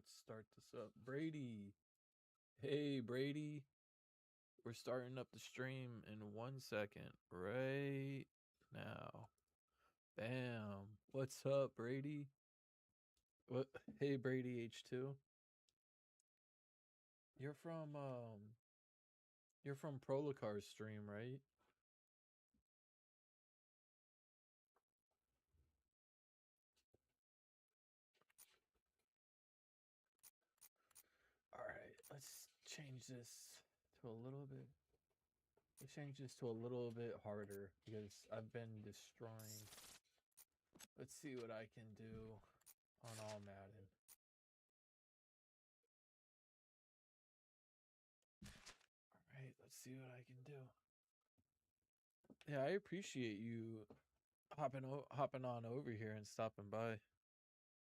let's start this up. Brady. Hey, Brady. We're starting up the stream in 1 second. Right now. Bam. What's up, Brady? What? Hey, Brady H2. You're from you're from Prolicar's stream, right? All right, let's change this to a little bit. Let's change this to a little bit harder because I've been destroying. Let's see what I can do on all Madden. All right, let's see what I can do. Yeah, I appreciate you hopping on over here and stopping by.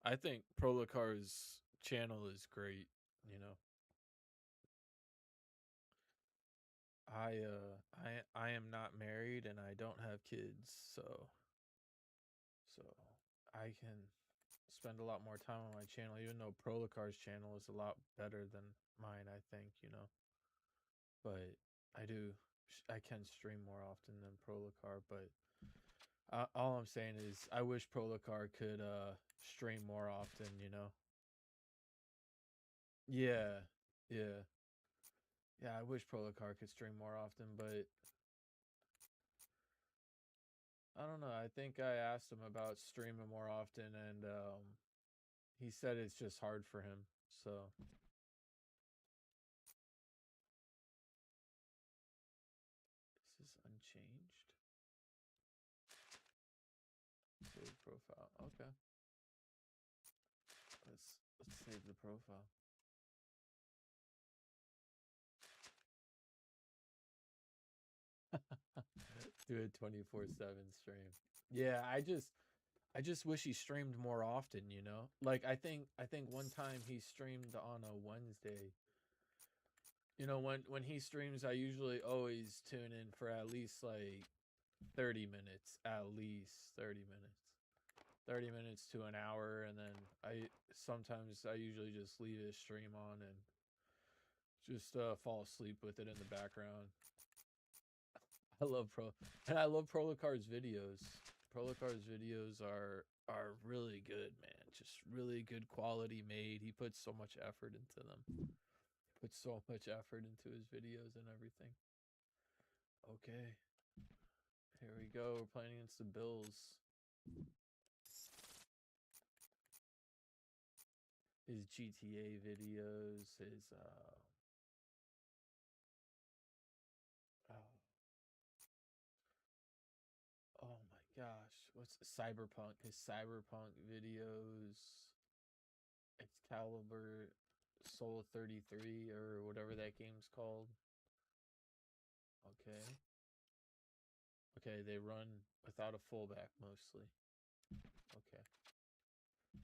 I think Prolicar's channel is great, you know. I am not married and I don't have kids, so I can spend a lot more time on my channel, even though Prolicar's channel is a lot better than mine, I think, you know. But I can stream more often than Prolicar, but all I'm saying is I wish Prolicar could stream more often, you know. Yeah. Yeah. Yeah, I wish Prolicar could stream more often, but I don't know. I think I asked him about streaming more often and he said it's just hard for him. So this is unchanged. Save profile. Okay. Let's save the profile. Do a 24/7 stream. Yeah, I just wish he streamed more often, you know? Like I think one time he streamed on a Wednesday. You know, when he streams, I usually always tune in for at least like 30 minutes, at least 30 minutes. 30 minutes to an hour, and then I usually just leave his stream on and just fall asleep with it in the background. I love Prolicar's videos. Prolicar's videos are really good, man. Just really good quality made. He puts so much effort into them. Puts so much effort into his videos and everything. Okay. Here we go. We're playing against the Bills. His GTA videos, his oh, oh my gosh, what's Cyberpunk? His Cyberpunk videos, Excalibur, Soul 33 or whatever that game's called. Okay. Okay, they run without a fullback mostly. Okay.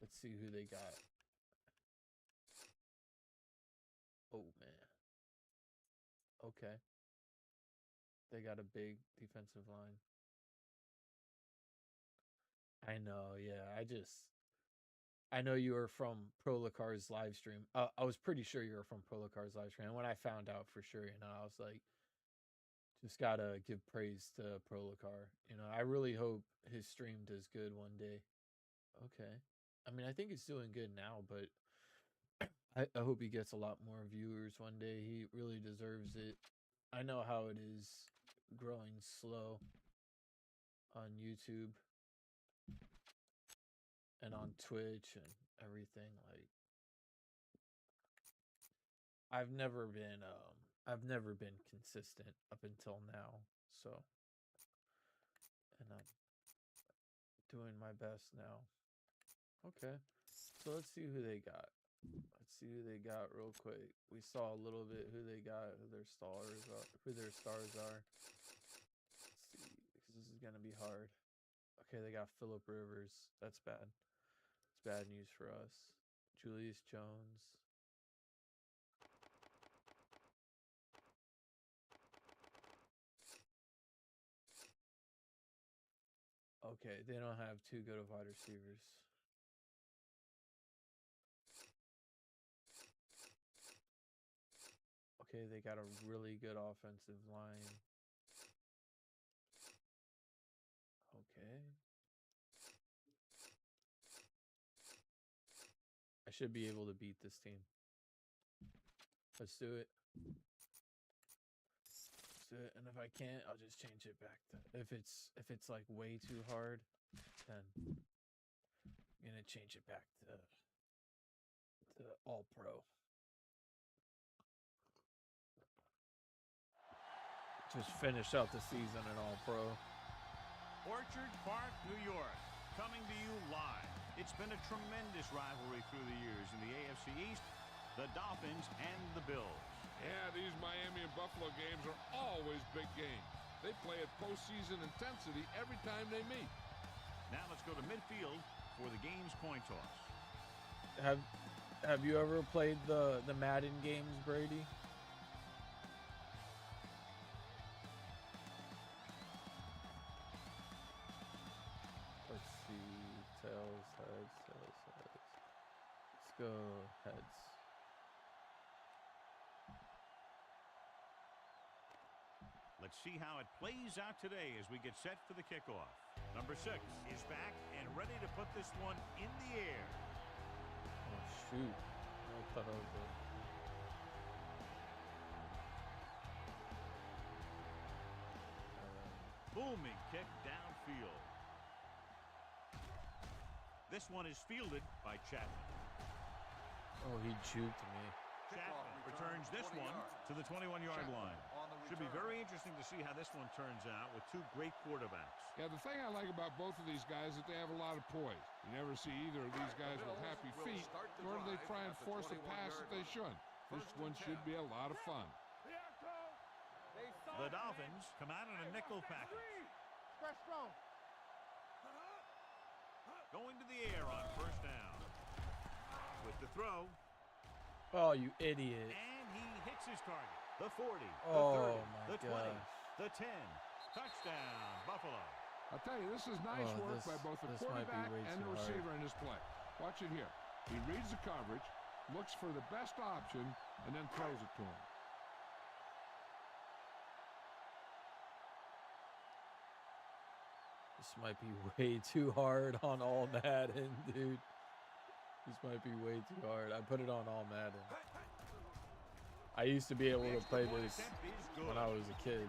Let's see who they got. Oh man. Okay. They got a big defensive line. I know, yeah. I know you were from Prolicar's live stream. I was pretty sure you were from Prolicar's live stream. And when I found out for sure, you know, I was like, just gotta give praise to Prolicar. You know, I really hope his stream does good one day. Okay. I mean, I think it's doing good now, but I hope he gets a lot more viewers one day. He really deserves it. I know how it is growing slow on YouTube and on Twitch and everything. Like, I've never been consistent up until now. So, and I'm doing my best now. Okay. So let's see who they got. Let's see who they got real quick. We saw a little bit who they got, who their stars are. Let's see, because this is gonna be hard. Okay, they got Philip Rivers. That's bad. It's bad news for us. Julius Jones. Okay, they don't have two good wide receivers. Okay, they got a really good offensive line. Okay. I should be able to beat this team. Let's do it. Let's do it. And if I can't, I'll just change it back to if it's like way too hard, then I'm gonna change it back to all pro. Just finish out the season in all pro. Orchard Park, New York, coming to you live. It's been a tremendous rivalry through the years in the AFC East, the Dolphins and the Bills. Yeah, these Miami and Buffalo games are always big games. They play at postseason intensity every time they meet. Now let's go to midfield for the game's coin toss. Have you ever played the Madden games, Brady? Let's see. Tails, heads, tails, heads. Let's go heads. Let's see how it plays out today as we get set for the kickoff. Number 6 is back and ready to put this one in the air. Oh, shoot. I thought I was good. Booming kick downfield. This one is fielded by Chapman. Oh, he juked me. Chapman returns this one to the 21-yard line. Should be very interesting to see how this one turns out with two great quarterbacks. Yeah, the thing I like about both of these guys is that they have a lot of poise. You never see either of these guys with happy feet, nor do they try and force a pass that they shouldn't. This one should be a lot of fun. The Dolphins come out in a nickel package. Going to the air on first down. With the throw. Oh, you idiot. And he hits his target. The 40, Oh, the 30, the 20, gosh. the 10. Touchdown, Buffalo. I'll tell you, this is nice work by both the this might be quarterback way and the too hard. receiver in this play. Watch it here. He reads the coverage, looks for the best option, and then throws it to him. This might be way too hard on all Madden, dude. This might be way too hard. I put it on all Madden. I used to be able to play this when I was a kid.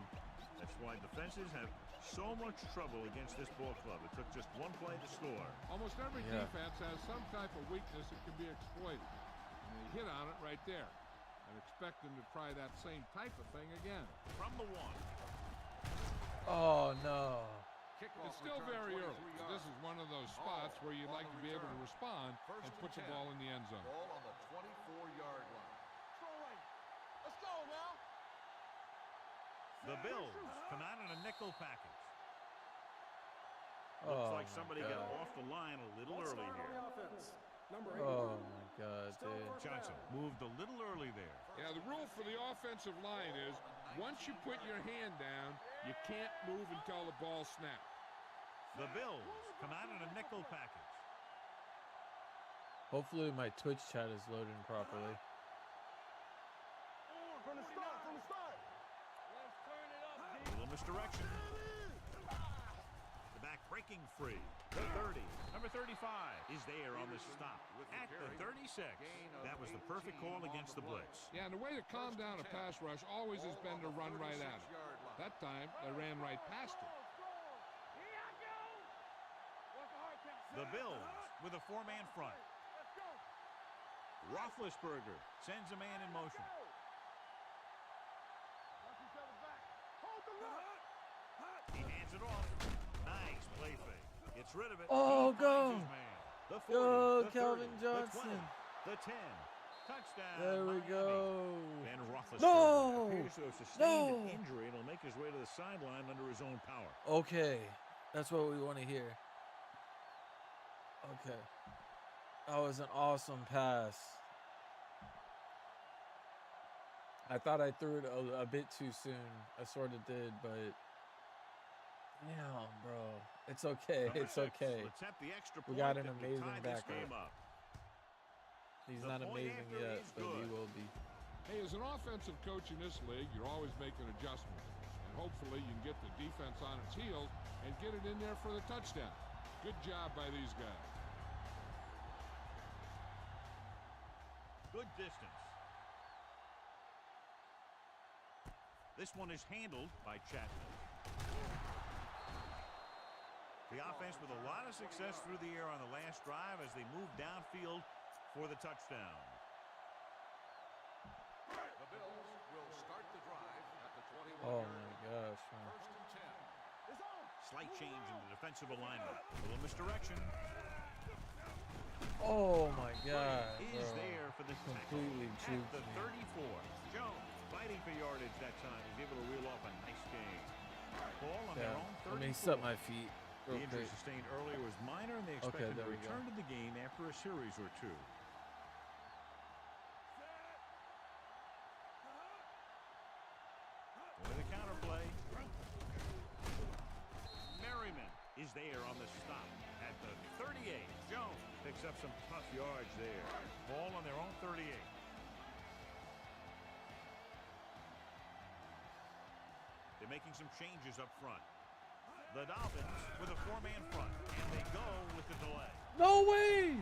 That's why defenses have so much trouble against this ball club. It took just one play to score. Almost every defense has some type of weakness that can be exploited. And they hit on it right there. I expect them to try that same type of thing again. From the 1. Oh, no. It's still very early. This is one of those spots where you'd like to be able to respond and put the ball in the end zone. Ball on the 24-yard line. Let's go now. The Bills come out in a nickel package. Oh, Looks like somebody my got God. off the line a little early here. Oh, my God, dude. Johnson moved a little early there. Yeah, the rule for the offensive line is once you put your hand down, you can't move until the ball snaps. The Bills come out in a nickel package. Hopefully my Twitch chat is loading properly. From the start. A little misdirection. The back breaking free. The 30. Number 35 is there on the stop. At the 36. That was the perfect call against the blitz. Yeah, and the way to calm down a pass rush always has been to run right at it. That time, they ran right past it. The Bills with a 4-man front. Roethlisberger sends a man in motion. He hands it off. Nice play fake. Gets rid of it. Oh, go. The 40, Go, the 30, Calvin the 20, Johnson. the 10. Touchdown. There we Miami. go. And Roethlisberger No. appears to have sustained No. an injury and will make his way to the sideline under his own power. Okay. That's what we want to hear. Okay. That was an awesome pass. I thought I threw it a bit too soon. I sort of did, but damn, bro. It's okay. Number It's 6, okay. let's have the extra We point got an that will amazing tie this backup. game up. He's The not point amazing after yet, is but he good. will be. Hey, as an offensive coach in this league, you're always making adjustments. And hopefully you can get the defense on its heels and get it in there for the touchdown. Good job by these guys. Good distance. This one is handled by Chapman. The offense with a lot of success through the air on the last drive as they move downfield for the touchdown. The Bills will start the drive at the 21-yard Oh line. my gosh, man. First and 10. It's on. Slight change in the defensive alignment. A little misdirection. Oh my God, Is bro. there for the Completely tackle juked at the me. 34. Jones fighting for yardage that time. He's able to reel off a nice gain. Ball on their Yeah, own 34. let me set my feet The real injury quick. sustained earlier was minor, and they expect him to there we return go. to the game after a series or two. With a counterplay. Merriman is there on the stop at the 38. Jones picks up some tough yards there. Ball on their own 38. They're making some changes up front. The Dolphins with a four-man front, and they go with the delay. No way!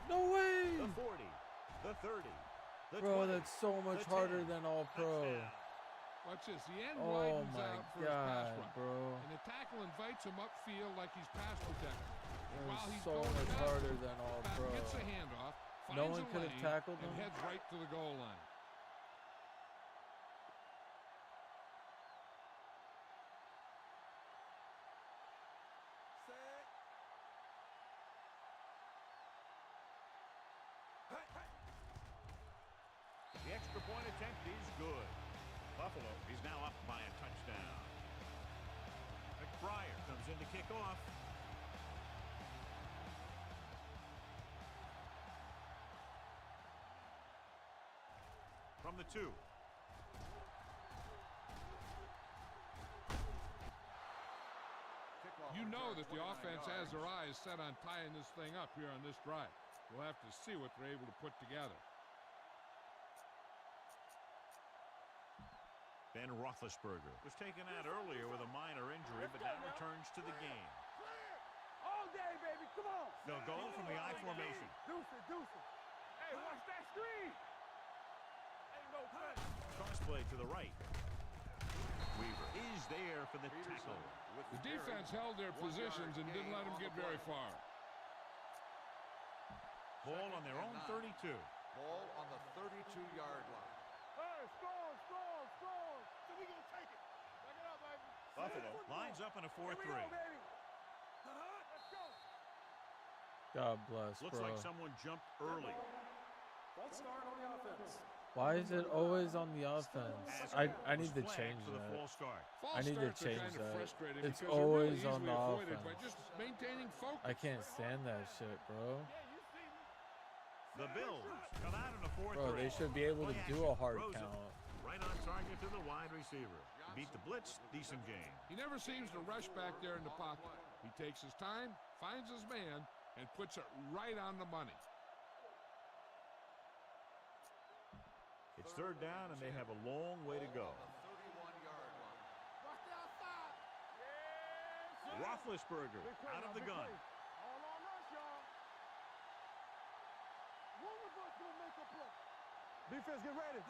No way! The 40, the 30, the Bro, 20, that's so much the harder 10. than all pro. Touchdown. Watch this. The end Oh widens my out for his pass God, rush. bro. And the tackle invites him upfield like he's pass protected. And while That's he's so going much back, harder than all back pro. gets a handoff, No finds one a could have lane, tackled and him? heads right to the goal line. Set. Hey, hey. The extra point attempt is good. Buffalo is now up by a touchdown. McBride comes in to kick off. From the 2. Kickoff You know return, that the 29 offense has yards. their eyes set on tying this thing up here on this drive. We'll have to see what they're able to put together. Ben Roethlisberger was taken out earlier with a minor injury, but now returns to the game. All day, baby. Come on. They'll go from the I formation. Deuces, deuces. Hey, watch that screen. Ain't no cut. Crossplay to the right. Weaver is there for the tackle. The defense held their positions and didn't let them get very far. Ball on their own 32. Ball on the 32-yard line. Hey, score, score, score. So we gonna take it. Back it up, baby. Buffalo lines up in a 4-3. Here we go, baby. Let's go. God bless, Looks bro. like someone jumped early. False start on the offense. Why is it always on the offense? I need to Was flagged change for the that. false start. False I need to starts are change kind of that. frustrating It's because they're always really on easily the avoided by offense. just maintaining focus. I can't stand that shit, bro. Yeah, you see me. The Bills come out in a 4-3. Bro, they should be able to Play do action. a hard Throws it count. right on target to the wide receiver. Beat the blitz. Decent game. He never seems to rush back there in the pocket. He takes his time, finds his man, and puts it right on the money. It's third down, and they have a long way to go. On the 31-yard line. Watch the outside. Yes. Roethlisberger out of the gun. All on us, y'all. One of us gonna make a play. Defense, get ready.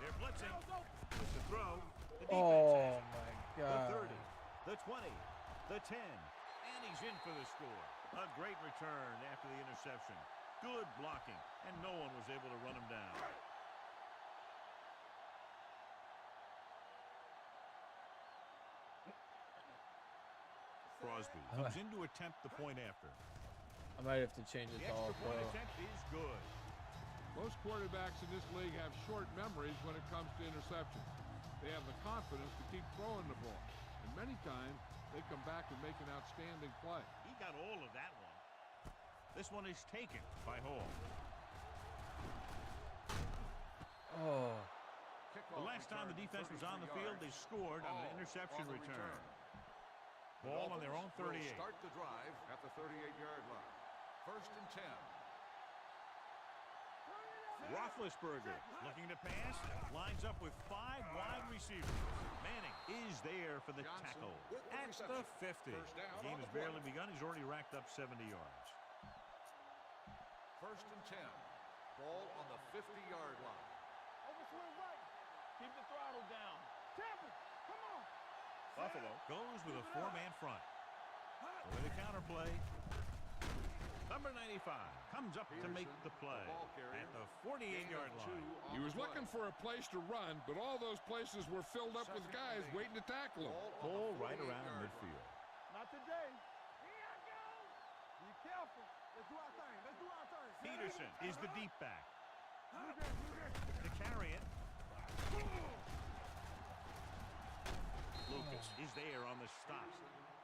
They're blitzing. It's a throw. The defense Oh has it. my The God. 30, the 20, the 10, and he's in for the score. A great return after the interception. Good blocking, and no one was able to run him down. Crosby comes in to attempt the point after. I might have to change it The to all extra pro. point attempt is good. Most quarterbacks in this league have short memories when it comes to interceptions. They have the confidence to keep throwing the ball. And many times, they come back and make an outstanding play. He got all of that one. This one is taken by Hall. Oh, The last time the defense was on the field, they scored on an interception return. Ball on their own 38. Start the drive at the 38-yard line. First and 10. Roethlisberger looking to pass. Lines up with 5 wide receivers. Manning is there for the tackle at the 50. The game has barely begun. He's already racked up 70 yards. 1st and 10. Ball on the 50-yard line. Overswing right. Keep the throttle down. Tap it. Come on. Buffalo goes with a 4-man front. With a counterplay. Number 95 comes up to make the play at the 48-yard line. He was looking for a place to run, but all those places were filled up with guys waiting to tackle him. Ball right around midfield. Not today. Here I go. Be careful. Let's do our thing. Let's do our thing. Peterson is the deep back. To carry it. Lucas is there on the stop.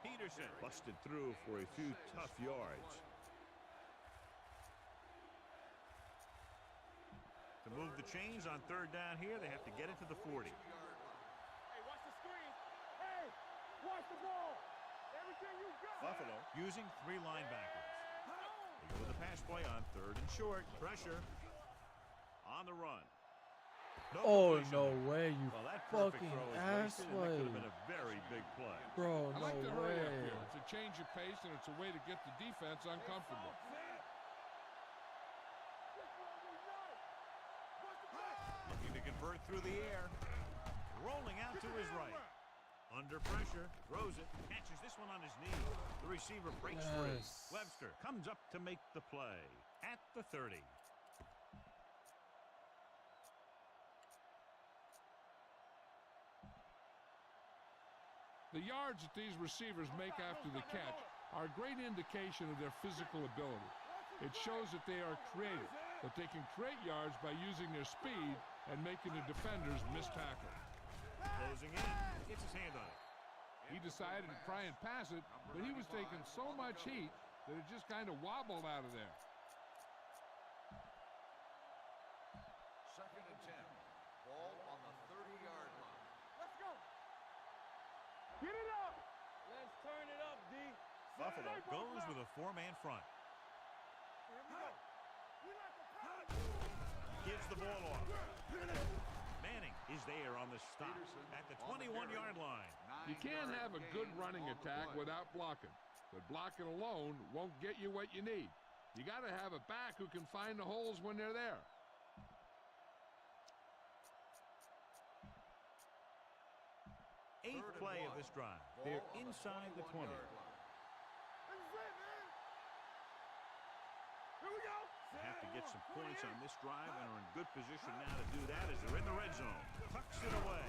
Peterson busted through for a few tough yards. To move the chains on 3rd down here, they have to get it to the 40. Hey, watch the screen. Hey, watch the ball. Everything you got. Buffalo using 3 linebackers. They go with the pass play on 3rd and short. Pressure on the run. Oh, completion. no way, you Well, that perfect fucking throw is wasted, and that could asswipe. have been a very big play. Bro, I no like the hurry up way. here. It's a change of pace, and it's a way to get the defense uncomfortable. Looking to convert through the air. Rolling out to his right. Under pressure, throws it, catches this one on his knee. The receiver breaks free. Yes. Webster comes up to make the play at the 30. The yards that these receivers make after the catch are a great indication of their physical ability. It shows that they are creative, that they can create yards by using their speed and making the defenders miss tackle. Closing in, gets his hand on it. He decided to try and pass it, but he was taking so much heat that it just kind of wobbled out of there. 2nd and 10. Ball on the 30-yard line. Let's go. Get it up. Let's turn it up, D. Buffalo goes with a 4-man front. Here we go. We like to pound. Gives the ball off. Manning is there on the stop at the 21-yard line. You can't have a good running attack without blocking, but blocking alone won't get you what you need. You got to have a back who can find the holes when they're there. Eighth play of this drive. They're inside the 20. This is it, man. Here we go. They have to get some points on this drive and are in good position now to do that as they're in the red zone. Tucks it away.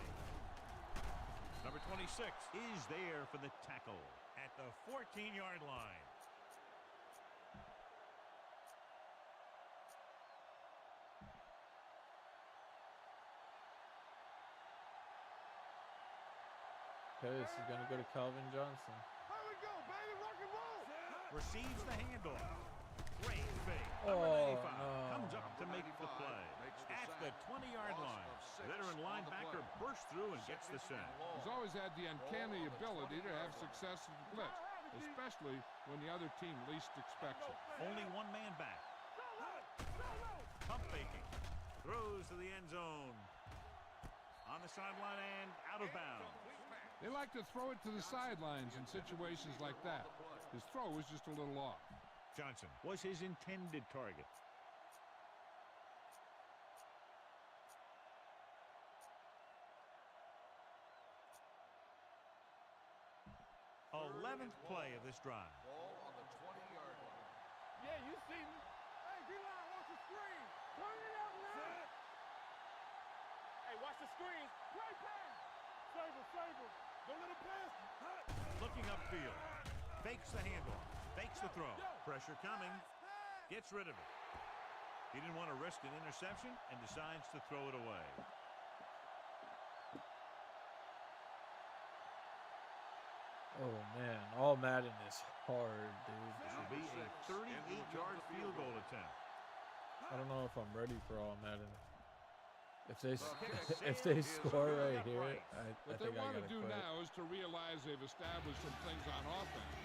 Number 26 is there for the tackle at the 14-yard line. Okay, this is going to go to Calvin Johnson. Here we go, baby. Rock and roll. Receives the handoff. Great fake. Oh, Number 95 no. comes up to make the play at the 20-yard line. Veteran linebacker bursts through and gets the sack. He's always had the uncanny ability to have success in the blitz, especially when the other team least expects it. Only one man back. Pump faking. Throws to the end zone. On the sideline and out of bounds. They like to throw it to the sidelines in situations like that. His throw was just a little off. Johnson was his intended target. 11th play of this drive. Ball on the 20-yard line. Yeah, you see me. Hey, D-line, watch the screen. Turn it up now. Hey, watch the screen. Great pass. Save it. Don't let him pass. Looking upfield. Fakes the handoff. Fakes the throw. Pressure coming. Gets rid of it. He didn't want to risk an interception and decides to throw it away. Oh, man. All Madden is hard, dude. This will be a 38-yard field goal attempt. I don't know if I'm ready for all Madden. If they score right here, I What they think I want to gotta do quit. now is to realize they've established some things on offense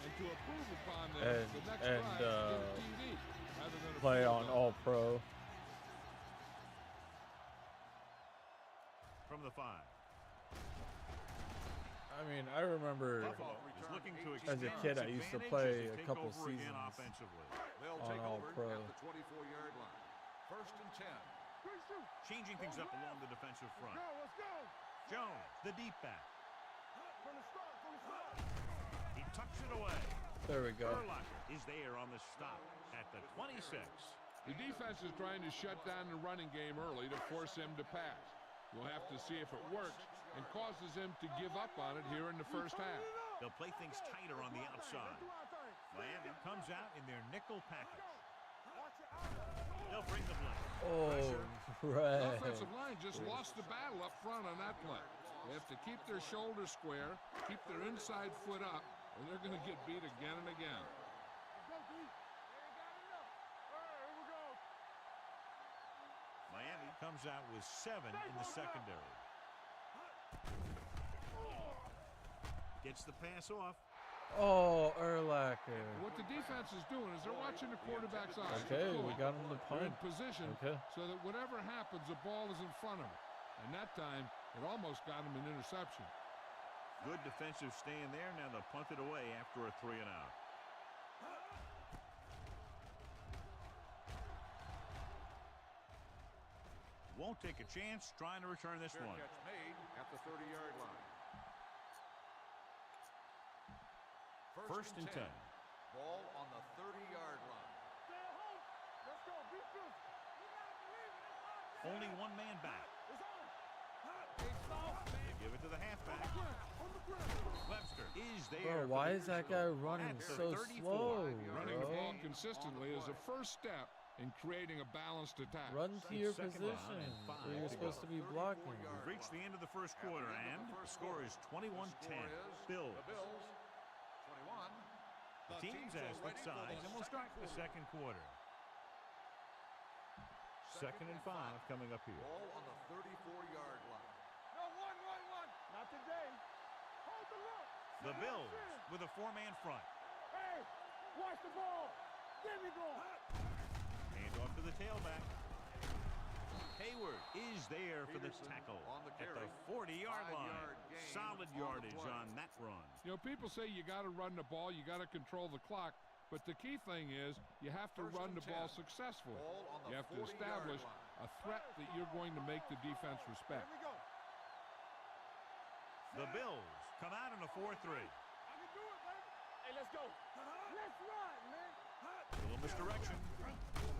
and to improve upon them And- the next and, drive in TV rather than a Play field on goal. All-Pro. from the 5. I mean, I remember Buffalo is looking to as a extend kid, its I used to advantage play as they a take couple over again seasons offensively. They'll on take All over Pro. at the 24-yard line. 1st and 10. Changing things up along the defensive front. Let's go. Jones, the deep back. From the start. He tucks it away. There we go. Urlacher is there on the stop at the 26. The defense is trying to shut down the running game early to force him to pass. We'll have to see if it works and causes him to give up on it here in the first half. They'll play things tighter on the outside. Miami comes out in their nickel package. They'll bring the blitz. Oh, The right. offensive line just lost the battle up front on that play. They have to keep their shoulders square, keep their inside foot up, or they're going to get beat again and again. Miami comes out with 7 in the secondary. Gets the pass off. Oh, Urlacher. What the defense is doing is they're watching the quarterback's eyes. Okay, we got him to They're in punt. position Okay. so that whatever happens, the ball is in front of him. And that time, it almost got him an interception. Good defensive stand there. Now they'll punt it away after a 3 and out. Won't take a chance trying to return this Fair one. catch made at the 30-yard line. First and 10. Ball on the 30-yard line. Let's go. Defense. Only one man back. They give it to the halfback. Webster is there. Bro, why is that guy running At the so 34. slow, Running the ball bro? consistently is a first step in creating a balanced attack. Run to your Second position down and 5 where you're to supposed go. to be blocking. We've reached the end of the first quarter, and the score is 21-10. Bills. The Bills, 21. The teams as split sides, and we'll start the second quarter. Second and 5 coming up here. Ball on the 34-yard line. No, one. Not today. Hold the look. The Bills with a 4-man front. Hey, watch the ball. There we go. Hand off to the tailback. Hayward is there for the Peterson tackle on the at carry. the 40-yard line. 5-yard gain Solid on the yardage play. on that run. You know, people say you got to run the ball, you got to control the clock, but the key thing is you have to First run and the ball 10. successfully. Ball on the You have to 40-yard establish line. a threat that you're going to make the defense respect. Here we go. The Bills come out in a 4-3. I can do it, baby. Hey, let's go. Let's run, man. A little misdirection.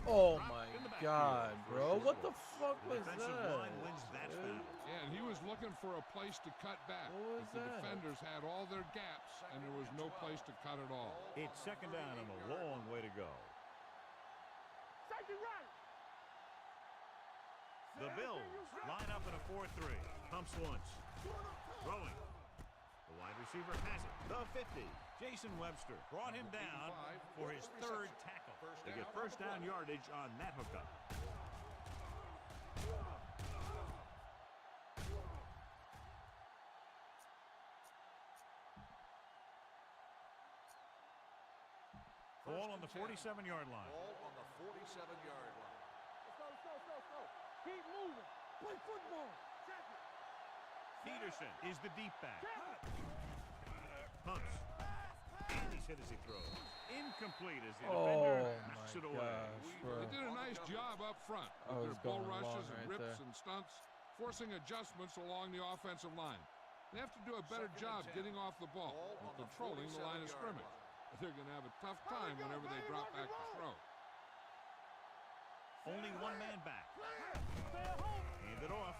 Oh my God, bro. What the fuck The was defensive that? line wins that dude? battle. Yeah, and he was looking for a place to cut back. What was but the that? defenders had all their gaps, and there was no place to cut at all. It's second down and a long way to go. Safety right. The Bills line up in a 4-3. Pumps once. Throwing. The wide receiver has it. The 50. Jason Webster brought him down for his 3rd tackle. They get first down yardage on that hookup. Ball on the 47-yard line. Ball on the 47-yard line. Let's go. Keep moving. Play football. Check it. Peterson is the deep back. Check it. Pumps. And he's hit as he throws. Incomplete as the Oh defender my knocks it away. gosh, bro. They did a nice job up front I with was their bull going rushes long and right rips there. and stunts, forcing adjustments along the offensive line. They have to do a better job getting off the ball and controlling the line of scrimmage. They're going to have a tough time whenever they drop back to throw. Only one man back. Stay at home. Hand it off.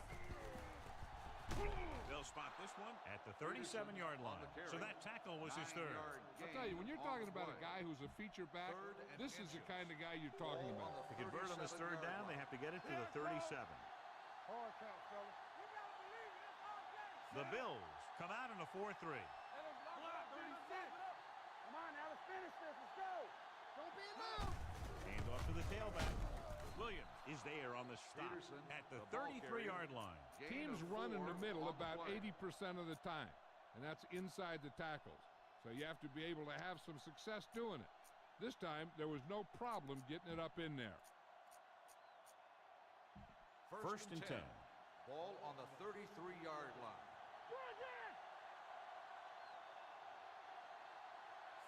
They'll spot this one at the 37-yard line. So that tackle was his 3rd. I'll tell you, when you're talking about a guy who's a feature back, this is the kind of guy you're talking about. To convert on this 3rd down, they have to get it to the 37. Hard count, fellas. You gotta believe it. It's hard count. The Bills come out in a 4-3. Let us block 36. Come on, now, let's finish this. Let's go. Don't be loud. Hand off to the tailback. Williams is there on the stop Peterson, at the the ball 33-yard line. Teams run in the middle about 80% of the time, and that's inside the tackles. So you have to be able to have some success doing it. This time, there was no problem getting it up in there. First and 10. Ball on the 33-yard line.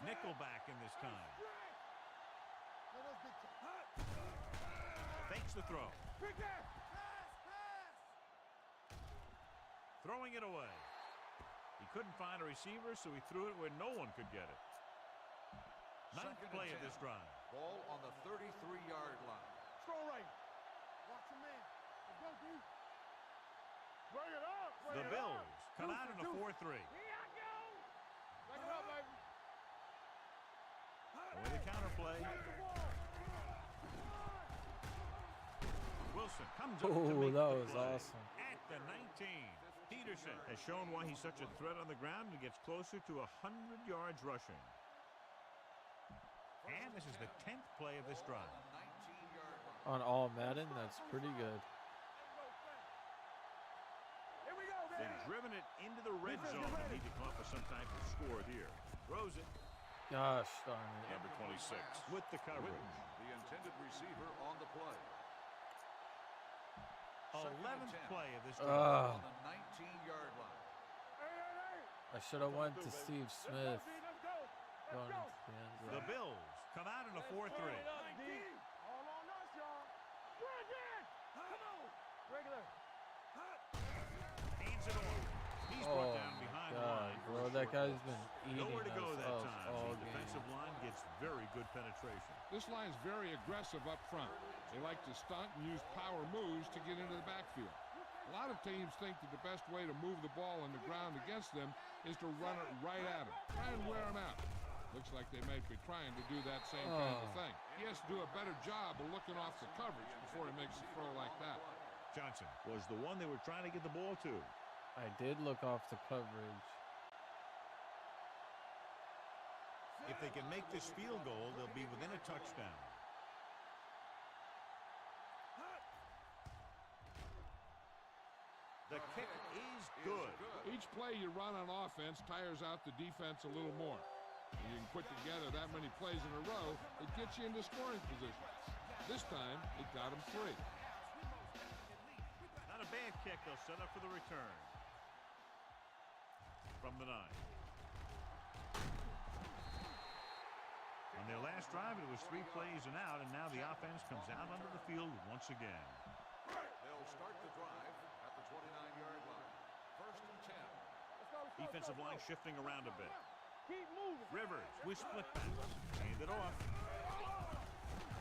Nickelback in this time. Fakes the throw. Throwing it away. He couldn't find a receiver, so he threw it where no one could get it. Ninth play of this drive. Ball on the 33-yard line. Throw right. Watch your man. Let's go, D. Bring it up. The Bills come out in a 4-3. Here I go. Bring it up, baby. With a counter play. Wilson comes up to make that the was play. awesome. At the 19. Peterson has shown why he's such a threat on the ground and gets closer to 100 yards rushing. And this is the 10th play of this drive. On all Madden, that's pretty good. Here we go, They've baby. driven it into the red zone and need to come up with some type of score here. Throws it. Gosh darn it. Number 26 with the coverage. The intended receiver on the play. 11th play of this Ugh. drive. On the 19-yard line. I should have went to Steve Smith Let's go. going into the end The zone. Bills come out in a 4-3. All on us, y'all. Bring it. Come on. Regular. Hands it off. He's Oh brought down my behind the God, line. bro, that guy's been eating Nowhere to go us that up time. all The game. defensive line gets very good penetration. This line's very aggressive up front. They like to stunt and use power moves to get into the backfield. A lot of teams think that the best way to move the ball on the ground against them is to run it right at them. Try and wear them out. Looks like they might be trying to do that same kind of thing. He has to do a better job of looking off the coverage before he makes a throw like that. Johnson was the one they were trying to get the ball to. I did look off the coverage. If they can make this field goal, they'll be within a touchdown. The kick is good. Each play you run on offense tires out the defense a little more. When you can put together that many plays in a row, it gets you into scoring position. This time, it got him 3. Not a bad kick. They'll set up for the return. From the 9. On their last drive, it was 3 plays and out, and now the offense comes out onto the field once again. They'll start the drive at the 29-yard line. First and 10. Defensive line shifting around a bit. Keep moving. Rivers with split pass. Hand it off.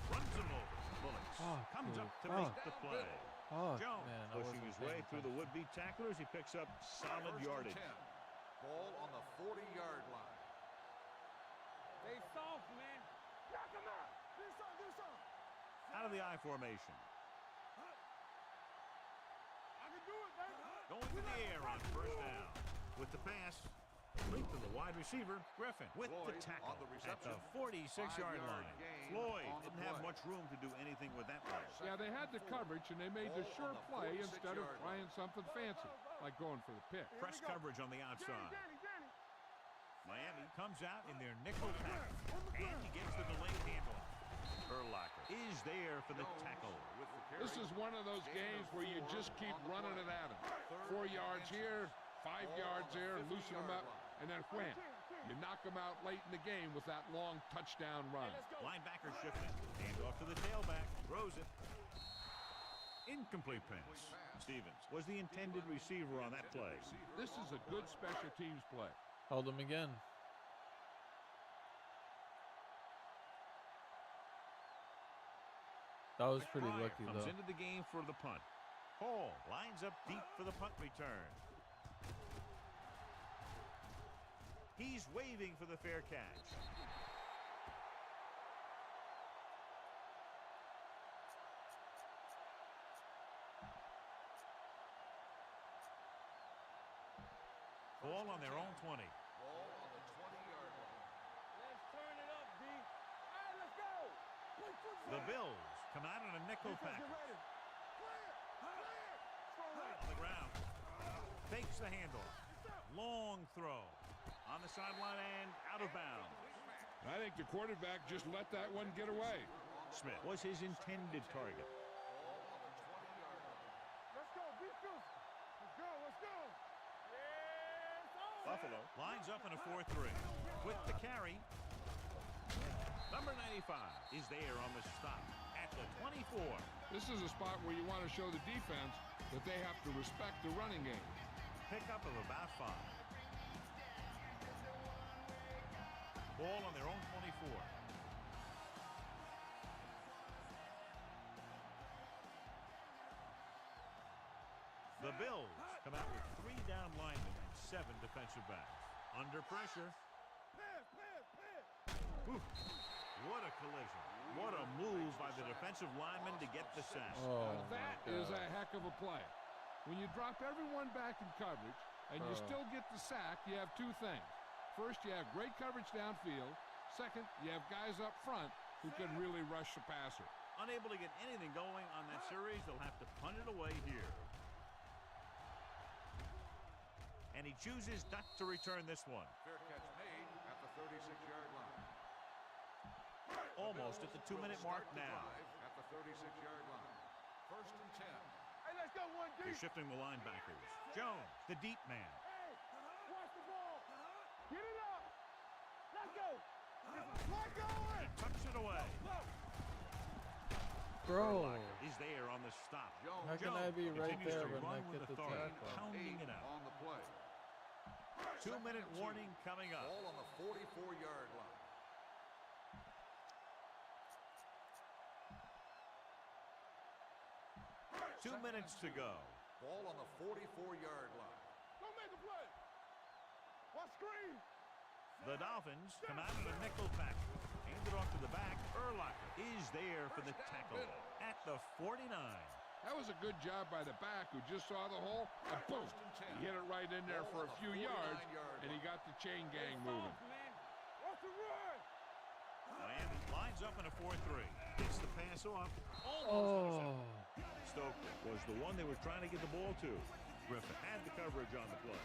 Runs him over. Bullets comes up to make the play. Oh, Jones man, I pushing wasn't his way paying through the attention. would-be tacklers. He picks up solid First yardage. and 10. Ball on the 40-yard line. Stay soft, man. Knock him out. Do something. Out of the I formation. I can do it, baby. Going to the air on first down. With the pass. Complete to the wide receiver, Griffin, with the Floyd tackle on the at the reception. 46-yard 5-yard line. gain Floyd on the didn't have play. much room to do anything with that play. Yeah, they had the coverage, and they made the Ball sure on the play instead of 46-yard trying something fancy, like going for the pick. Press coverage on the outside. Danny. Miami comes out in their nickel tackle, and he gets the delayed handoff. Urlacher is there for the tackle. With the carry. This is one of those games where you just keep running it at him. 4 yards here, 5 yards there, loosen them up, and then wham. You knock them out late in the game with that long touchdown run. Linebacker shifting. Handoff to the tailback. Throws it. Incomplete pass. Stevens was the intended receiver on that play. This is a good special teams play. Hold him again. That was pretty Pryor lucky, comes though. into the game for the punt. Hall lines up deep for the punt return. He's waving for the fair catch. Ball on their own 20. Ball on the 20-yard line. Let's turn it up, D. All right, let's go. The Bills come out in a nickel Get package. ready. Clear. Throw right. On the ground. Fakes the handoff. Long throw. On the sideline and out of bounds. I think the quarterback just let that one get away. Smith was his intended target. Ball on the 20-yard line. Let's go. Be good. Buffalo lines up in a 4-3. With the carry. Number 95 is there on the stop at the 24. This is a spot where you want to show the defense that they have to respect the running game. Pickup of about 5. Ball on their own 24. The Bills come out with 3 down linemen and 7 defensive backs. Under pressure. Whew. What a collision. What a move by the defensive lineman to get the sack. Oh, That is a heck of a play. When you drop everyone back in coverage and you still get the sack, you have 2 things. First, you have great coverage downfield. Second, you have guys up front who can really rush the passer. Unable to get anything going on that series, they'll have to punt it away here. And he chooses not to return this one. Fair catch made at the 36-yard line. Almost at the 2-minute mark now. At the 36-yard line. 1st and 10. Hey, let's go one They're deep. shifting the linebackers. Jones, the deep man. Hey, watch the ball. Get it up. Let's go. Let's go. He tucks it away. Bro, He's there on the stop. how can I be right continues there to but run not with get the authority, tackle? pounding it out. On the play. 2-minute warning coming up. Ball on the 44-yard line. Two minutes to go. Ball on the 44-yard line. Go make a play. Watch screen. The Dolphins come out in a nickel package. Hand it off to the back. Urlacher is there for the tackle at the 49. That was a good job by the back who just saw the hole and boom, he hit it right in there for a few yards and he got the chain gang moving. Watch the run. Miami lines up in a 4-3. Gets the pass off. Oh, Stokely was the one they were trying to get the ball to. Griffin had the coverage on the play.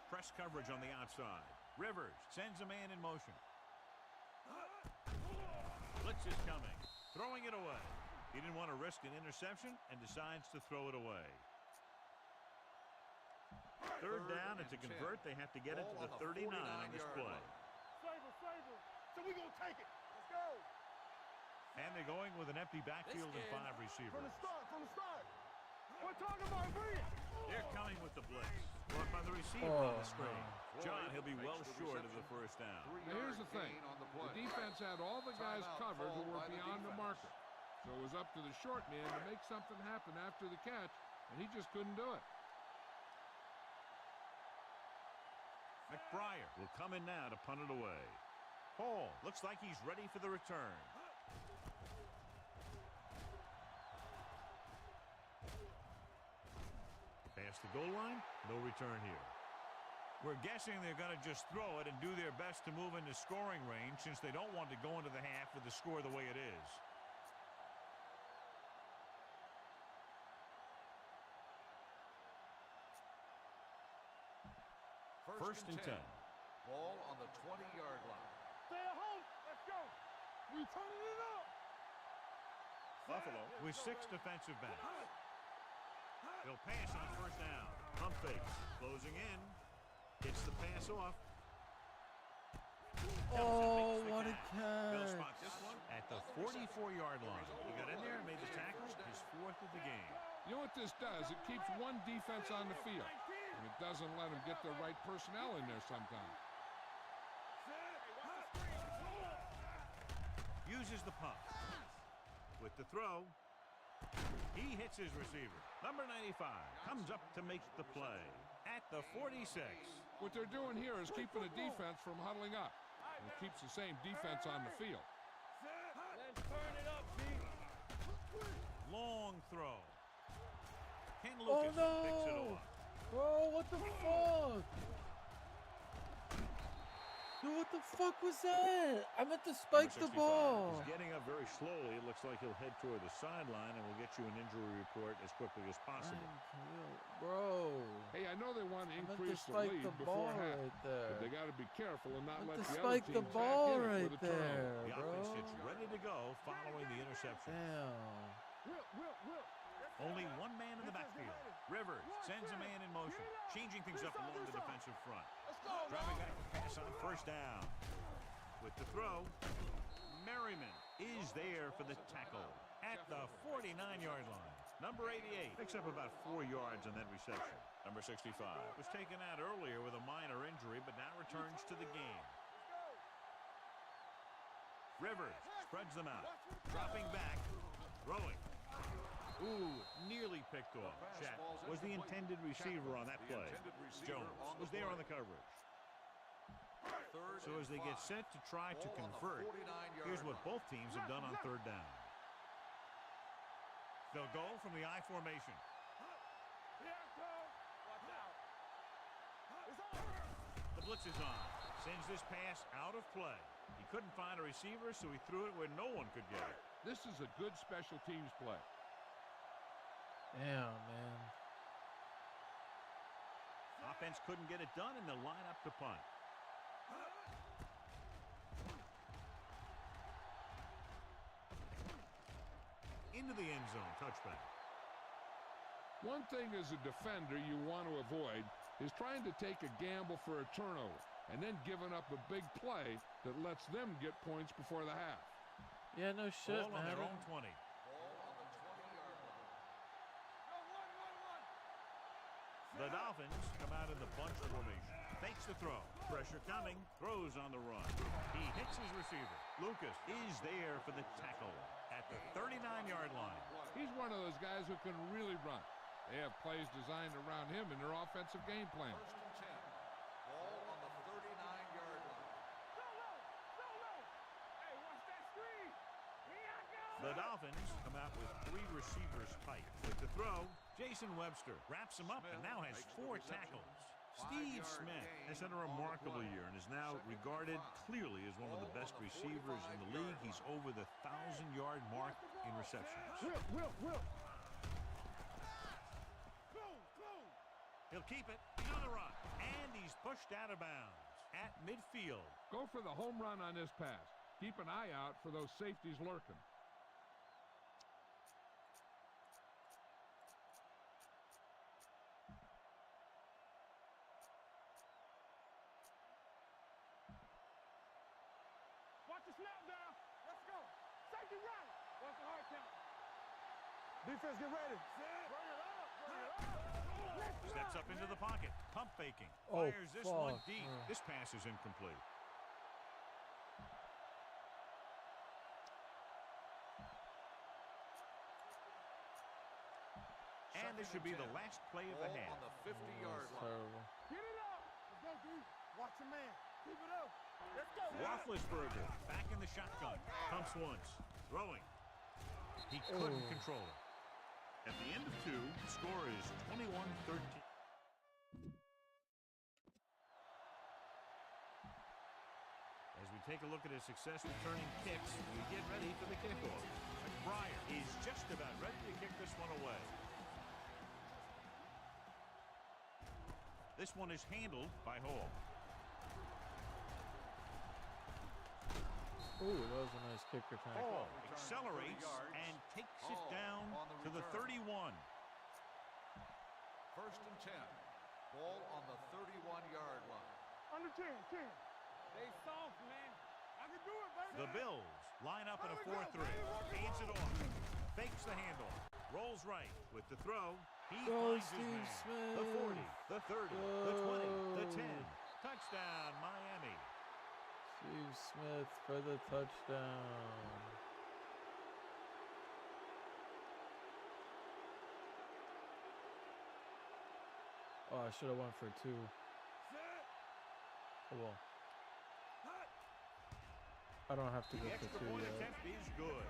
Press coverage on the outside. Rivers sends a man in motion. Blitz is coming. Throwing it away. He didn't want to risk an interception and decides to throw it away. Third down, and to convert, they have to get it to the 39 on this play. Saber. So we gonna take it. Let's go. And they're going with an empty backfield and 5 receivers. From the start. We're talking about bring it. They're coming with the blitz. Brought by the receiver on the screen. John, he'll be well short of the first down. Now here's the thing. The defense had all the guys covered who were beyond the marker. So it was up to the short man to make something happen after the catch, and he just couldn't do it. McBriar will come in now to punt it away. Hall looks like he's ready for the return. Past the goal line, no return here. We're guessing they're going to just throw it and do their best to move into scoring range since they don't want to go into the half with the score the way it is. First and 10. Ball on the 20-yard line. Stay at home. Let's go. We turning it up. Buffalo with 6 defensive backs. They'll pass on first down. Pump fakes. Closing in. Gets the pass off. oh, what a Bill catch. spots this one at the 44-yard line. He got in there and made the tackle. His 4th of the game. You know what this does? It keeps one defense on the field, and it doesn't let them get the right personnel in there sometimes. Uses the pump. With the throw, he hits his receiver. Number 95 comes up to make the play at the 46. What they're doing here is keeping the defense from huddling up. And it keeps the same defense on the field. Let's turn it up, B. Long throw. Ken Oh Lucas picks it no! off. Bro, what the fuck? Dude, what the fuck was that? I meant to Number spike the 65 ball. is getting up very slowly. It looks like he'll head toward the sideline, and we'll get you an injury report as quickly as possible. Bro. Hey, I know they want to I meant to increase the spike lead the before ball half, right but there. they got to be careful and not I let meant to the other spike team the back ball in it right with a turnover. there, The bro. offense gets ready to go following the interception. Damn. Will. Only one man in the backfield. Rivers sends a man in motion, changing things up along the defensive front. Let's go, Driving back to pass on first down. With the throw, Merriman is there for the tackle at the 49-yard line. Number 88 picks up about 4 yards on that reception. Number 65 was taken out earlier with a minor injury, but now returns to the game. Rivers spreads them out, dropping back, throwing. Ooh, nearly picked off. Chat was the intended receiver on that play. Jones was there on the coverage. So as they get set to try to convert, here's what both teams have done on third down. They'll go from the I formation. The blitz is on. Sends this pass out of play. He couldn't find a receiver, so he threw it where no one could get it. This is a good special teams play. Damn, man. Offense couldn't get it done, and they'll line up to punt. Into the end zone, touchback. One thing as a defender you want to avoid is trying to take a gamble for a turnover and then giving up a big play that lets them get points before the half. Yeah, no shit, Ball on man. their own 20. The Dolphins come out in the bunch formation. Fakes the throw. Pressure coming. Throws on the run. He hits his receiver. Lucas is there for the tackle at the 39-yard line. He's one of those guys who can really run. They have plays designed around him in their offensive game plan. First and 10. Ball on the 39-yard line. Hey, watch that screen. Here I go. The Dolphins come out with 3 receivers tight. With the throw, Jason Webster wraps him up and now has 4 tackles. Steve Smith has had a remarkable year and is now regarded clearly as one of the best receivers in the league. He's over the 1,000-yard mark in receptions. Will. He'll keep it. He's on the run. And he's pushed out of bounds at midfield. Go for the home run on this pass. Keep an eye out for those safeties lurking. Watch the snap down. Let's go. Safety right. Watch the hard count. Defense, get ready. Bring it up. Steps up into the pocket. Pump faking. Oh, Fires this one fuck. deep. This pass is incomplete. And this should be the last play of the Ball half. on the 50-yard line. Terrible. Get it up. Let's go, D. Watch your man. Keep it up. Let's go. Roethlisberger back in the shotgun. Pumps once. Throwing. He couldn't Oh. control it. At the end of 2, the score is 21-13. As we take a look at his success returning kicks, we get ready for the kickoff. McBride is just about ready to kick this one away. This one is handled by Hall. Ooh, that was a nice kick return. Hall Return accelerates 30 yards. and takes it Hall down on the to the return. 31. First and 10. Ball on the 31-yard line. Under 10. They soft, man. I can do it, baby. The Bills line up in a 4-3. Hands it off. Fakes the handoff. Rolls right with the throw. He Go, finds his Steve man. Smith. The 40, the 30, the 20, the 10. Go. Touchdown, Miami. Steve Smith for the touchdown. Oh, I should have went for 2. Oh, well. I don't have to The go extra for 2 point yet. attempt is good.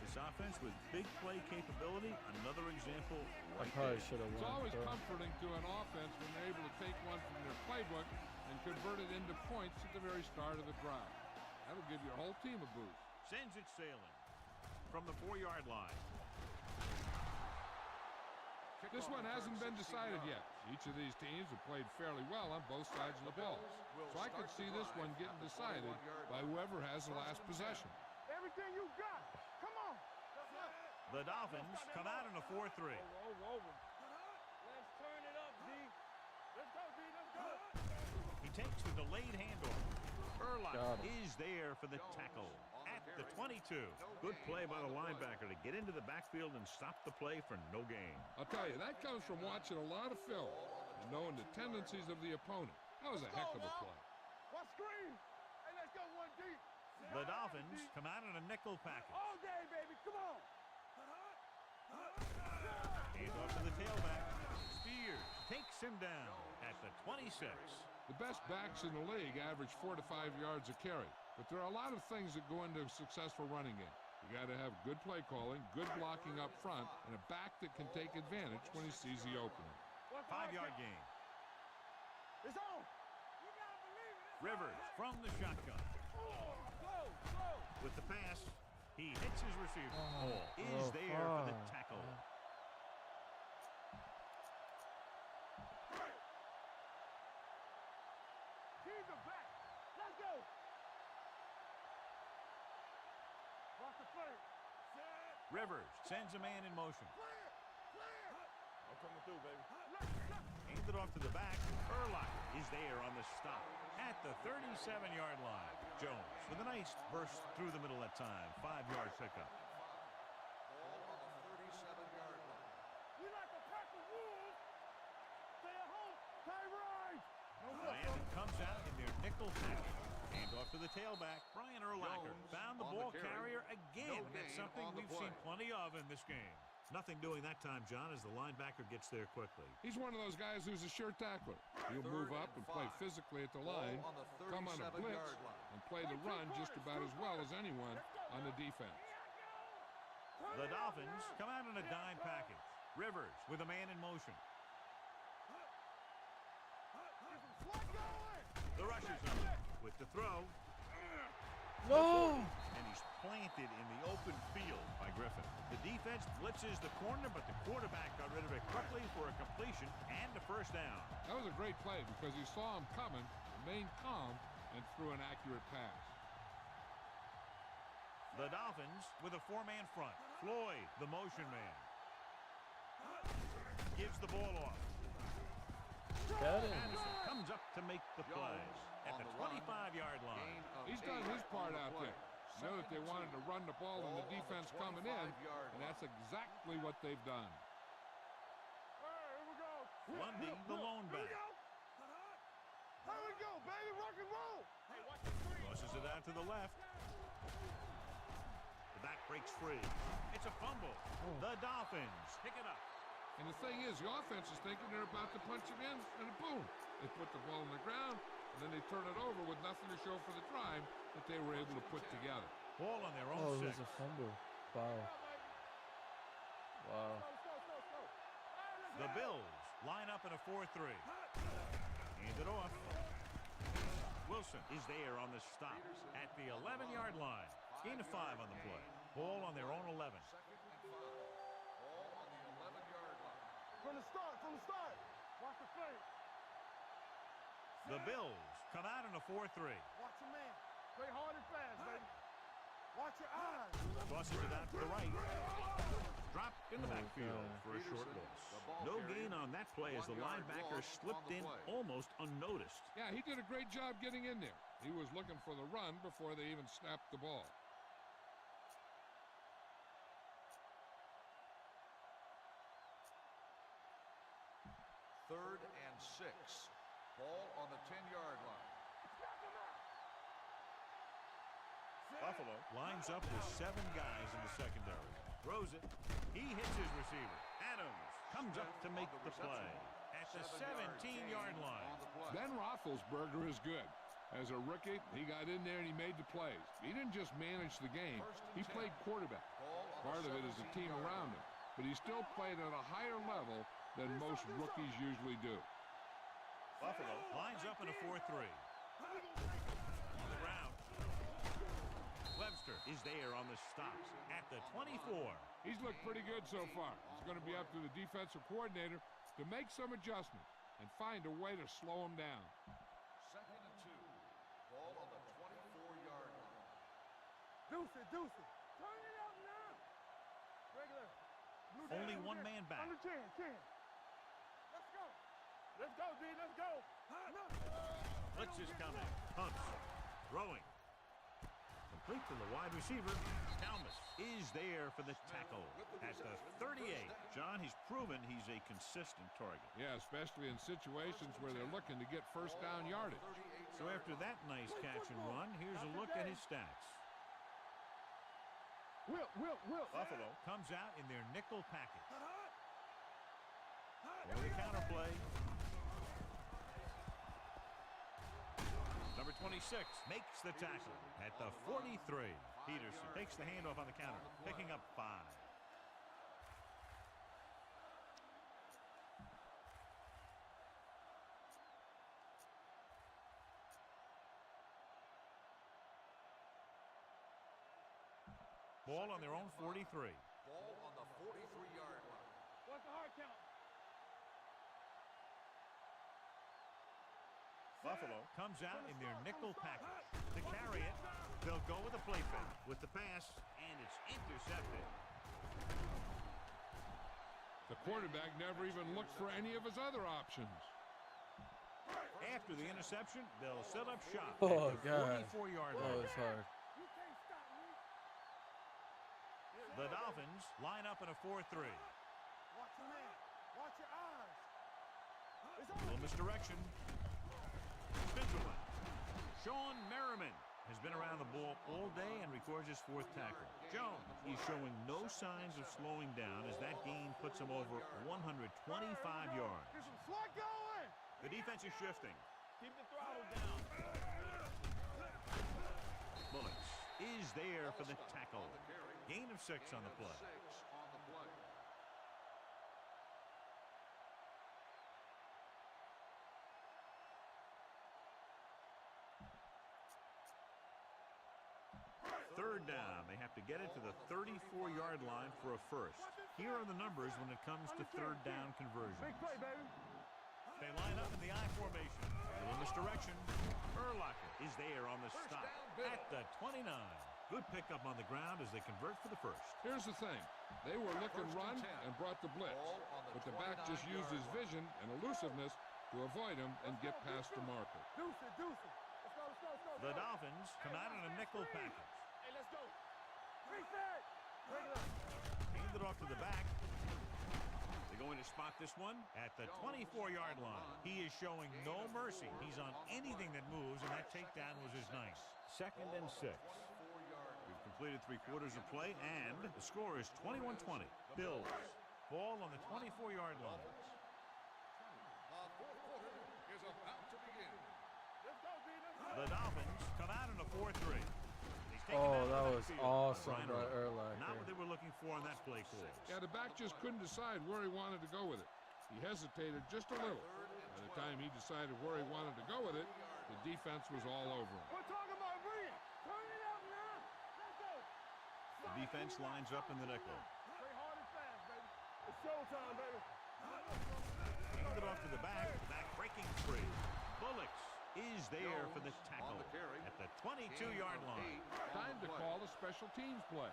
This offense with big play capability, another example I right probably there. should have It's won. always Bro. comforting to an offense when they're able to take one from their playbook and and convert it into points at the very start of the drive. That'll give your whole team a boost. Sends it sailing from the 4-yard line. This one hasn't been decided yet. Each of these teams have played fairly well on both sides of the ball. So I could see this one getting decided by whoever has the last possession. Everything you got. Come on. The Dolphins come out in a 4-3. Over. Let's turn it up, D. Let's go, D. Let's go. He takes the delayed handoff. Urlacher is there for the tackle at the 22. Good play by the linebacker to get into the backfield and stop the play for no gain. I'll tell you, that comes from watching a lot of film and knowing the tendencies of the opponent. That was a heck of a play. What screen? Hey, let's go one deep. The Dolphins come out in a nickel package. All day, baby. Come on. Hands off to the tailback. Spears takes him down at the 26. The best backs in the league average 4 to 5 yards a carry. But there are a lot of things that go into a successful running game. You got to have good play calling, good blocking up front, and a back that can take advantage when he sees the opening. 5-yard gain. It's on. You gotta believe it. Rivers from the shotgun. Go. With the pass, he hits his receiver. Hall is there for the tackle. Keep the back. Let's go. Watch the play. Rivers sends a man in motion. Clear. I'm coming through, baby. Handed off to the back. Urlacher is there on the stop at the 37-yard line. Jones with a nice burst through the middle that time. 5-yard pickup. Ball on the 37-yard line. We like a pack of wolves. Stay at home. Time rise. Miami comes out in their nickel package. Hand off to the tailback. Brian Urlacher found the ball carrier again. That's something we've seen plenty of in this game. Nothing doing that time, John, as the linebacker gets there quickly. He's one of those guys who's a sure tackler. He'll move up and play physically at the line, come on a blitz, and play the run just about as well as anyone on the defense. The Dolphins come out in a dime package. Rivers with a man in motion. The rushers up with the throw. No! And he's planted in the open field by Griffin. The defense blitzes the corner, but the quarterback got rid of it quickly for a completion and a first down. That was a great play because he saw him coming, remained calm, and threw an accurate pass. The Dolphins with a 4-man front. Floyd, the motion man, gives the ball off. Madison comes up to make the play at the 25-yard line. He's done his part out there. You know that they wanted to run the ball and the defense coming in, and that's exactly what they've done. Here we go. Lundy, the lone back. Here we go, baby. Rock and roll. Hey, watch the screen. Tosses it out to the left. The back breaks free. It's a fumble. The Dolphins pick it up. And the thing is, the offense is thinking they're about to punch it in, and boom, they put the ball on the ground, and then they turn it over with nothing to show for the drive that they were able to put together. Ball on their own Oh, it 6. was a fumble. Wow. Wow. The Bills line up in a 4-3. Hand it off. Wilson is there on the stop at the 11-yard line. Gain of 5 on the play. Ball on their own 11. Second and 5. Ball on the 11-yard line. From the start. Watch the play. The Bills come out in a 4-3. Watch your man. Play hard and fast, baby. Watch your eyes. Tosses it out to the right. Dropped in the backfield for a short loss. No gain on that play as the linebacker slipped in almost unnoticed. Yeah, he did a great job getting in there. He was looking for the run before they even snapped the ball. Third and 6. Ball on the 10-yard line. Buffalo lines up with 7 guys in the secondary. Throws it. He hits his receiver. Adams comes up to make the play at the 17-yard line. Ben Roethlisberger is good. As a rookie, he got in there and he made the plays. He didn't just manage the game. He played quarterback. Part of it is the team around him. But he still played at a higher level than most rookies usually do. Buffalo lines up in a 4-3. On the ground. Webster is there on the stop at the 24. He's looked pretty good so far. It's going to be up to the defensive coordinator to make some adjustments and find a way to slow him down. 2nd and 2. Ball on the 24-yard line. Deuce it. Turn it up now. Regular. Blue down, Only blue one down. man back. Under 10. Let's go. Let's go, D. Let's go. Blitz is coming. Hunts. Throwing. Complete to the wide receiver. Stalmas is there for the tackle at the 38. John, he's proven he's a consistent target. Yeah, especially in situations where they're looking to get first down yardage. So after that nice catch and run, here's a look at his stats. Will. Buffalo comes out in their nickel package. For the counter play. Number 26 makes the tackle at the 43. Peterson takes the handoff on the counter, picking up 5. Ball on their own 43. Ball on the 43-yard line. What's the hard count? Buffalo comes out in their nickel package. To carry it, they'll go with a play fake. With the pass, and it's intercepted. The quarterback never even looked for any of his other options. After the interception, they'll set up shop Oh, at the God. 44-yard That line. was hard. You can't stop me. The Dolphins line up in a 4-3. Watch your man. Watch your eyes. It's Little misdirection. Benjamin. Sean Merriman has been around the ball all day and records his 4th tackle. Jones, he's showing no signs of slowing down as that gain puts him over 125 yards. Get some slot going. The defense is shifting. Keep the throttle down. Bullets is there for the tackle. Gain of 6 on the play. 6 on the play. Third down. They have to get it to the 34-yard line for a first. Here are the numbers when it comes to third down conversions. Big play, baby. They line up in the I formation. In this direction, Urlacher is there on the stop at the 29. Good pickup on the ground as they convert for the first. Here's the thing. They were looking 1st run and 10. and brought the blitz. Ball on the But the back just used his 29-yard vision and elusiveness to avoid him and get past the marker. Deuce it. Let's go. The Dolphins come out in a nickel package. Hey, let's go. Reset. Regular. Hand it off to the back. They're going to spot this one at the 24-yard line. He is showing no mercy. He's on anything that moves, and that takedown was his nice. 2nd and 6. We've completed 3/4 of play, and the score is 21-20. Bills. Ball on the 24-yard line. The 4th quarter is about to begin. Let's go, D. The Dolphins come out in a 4-3. Oh, that was awesome by Urlacher. Not what they were looking for on that play call. Yeah, the back just couldn't decide where he wanted to go with it. He hesitated just a little. By the time he decided where he wanted to go with it, the defense was all over him. We're talking about brilliant. Turn it up now. Let's go. The defense lines up in the nickel. Play hard and fast, baby. It's showtime, baby. Hand it off to the back breaking free. Bullocks is there for the tackle on the carry. at the 22-yard line. Time to call a special teams play.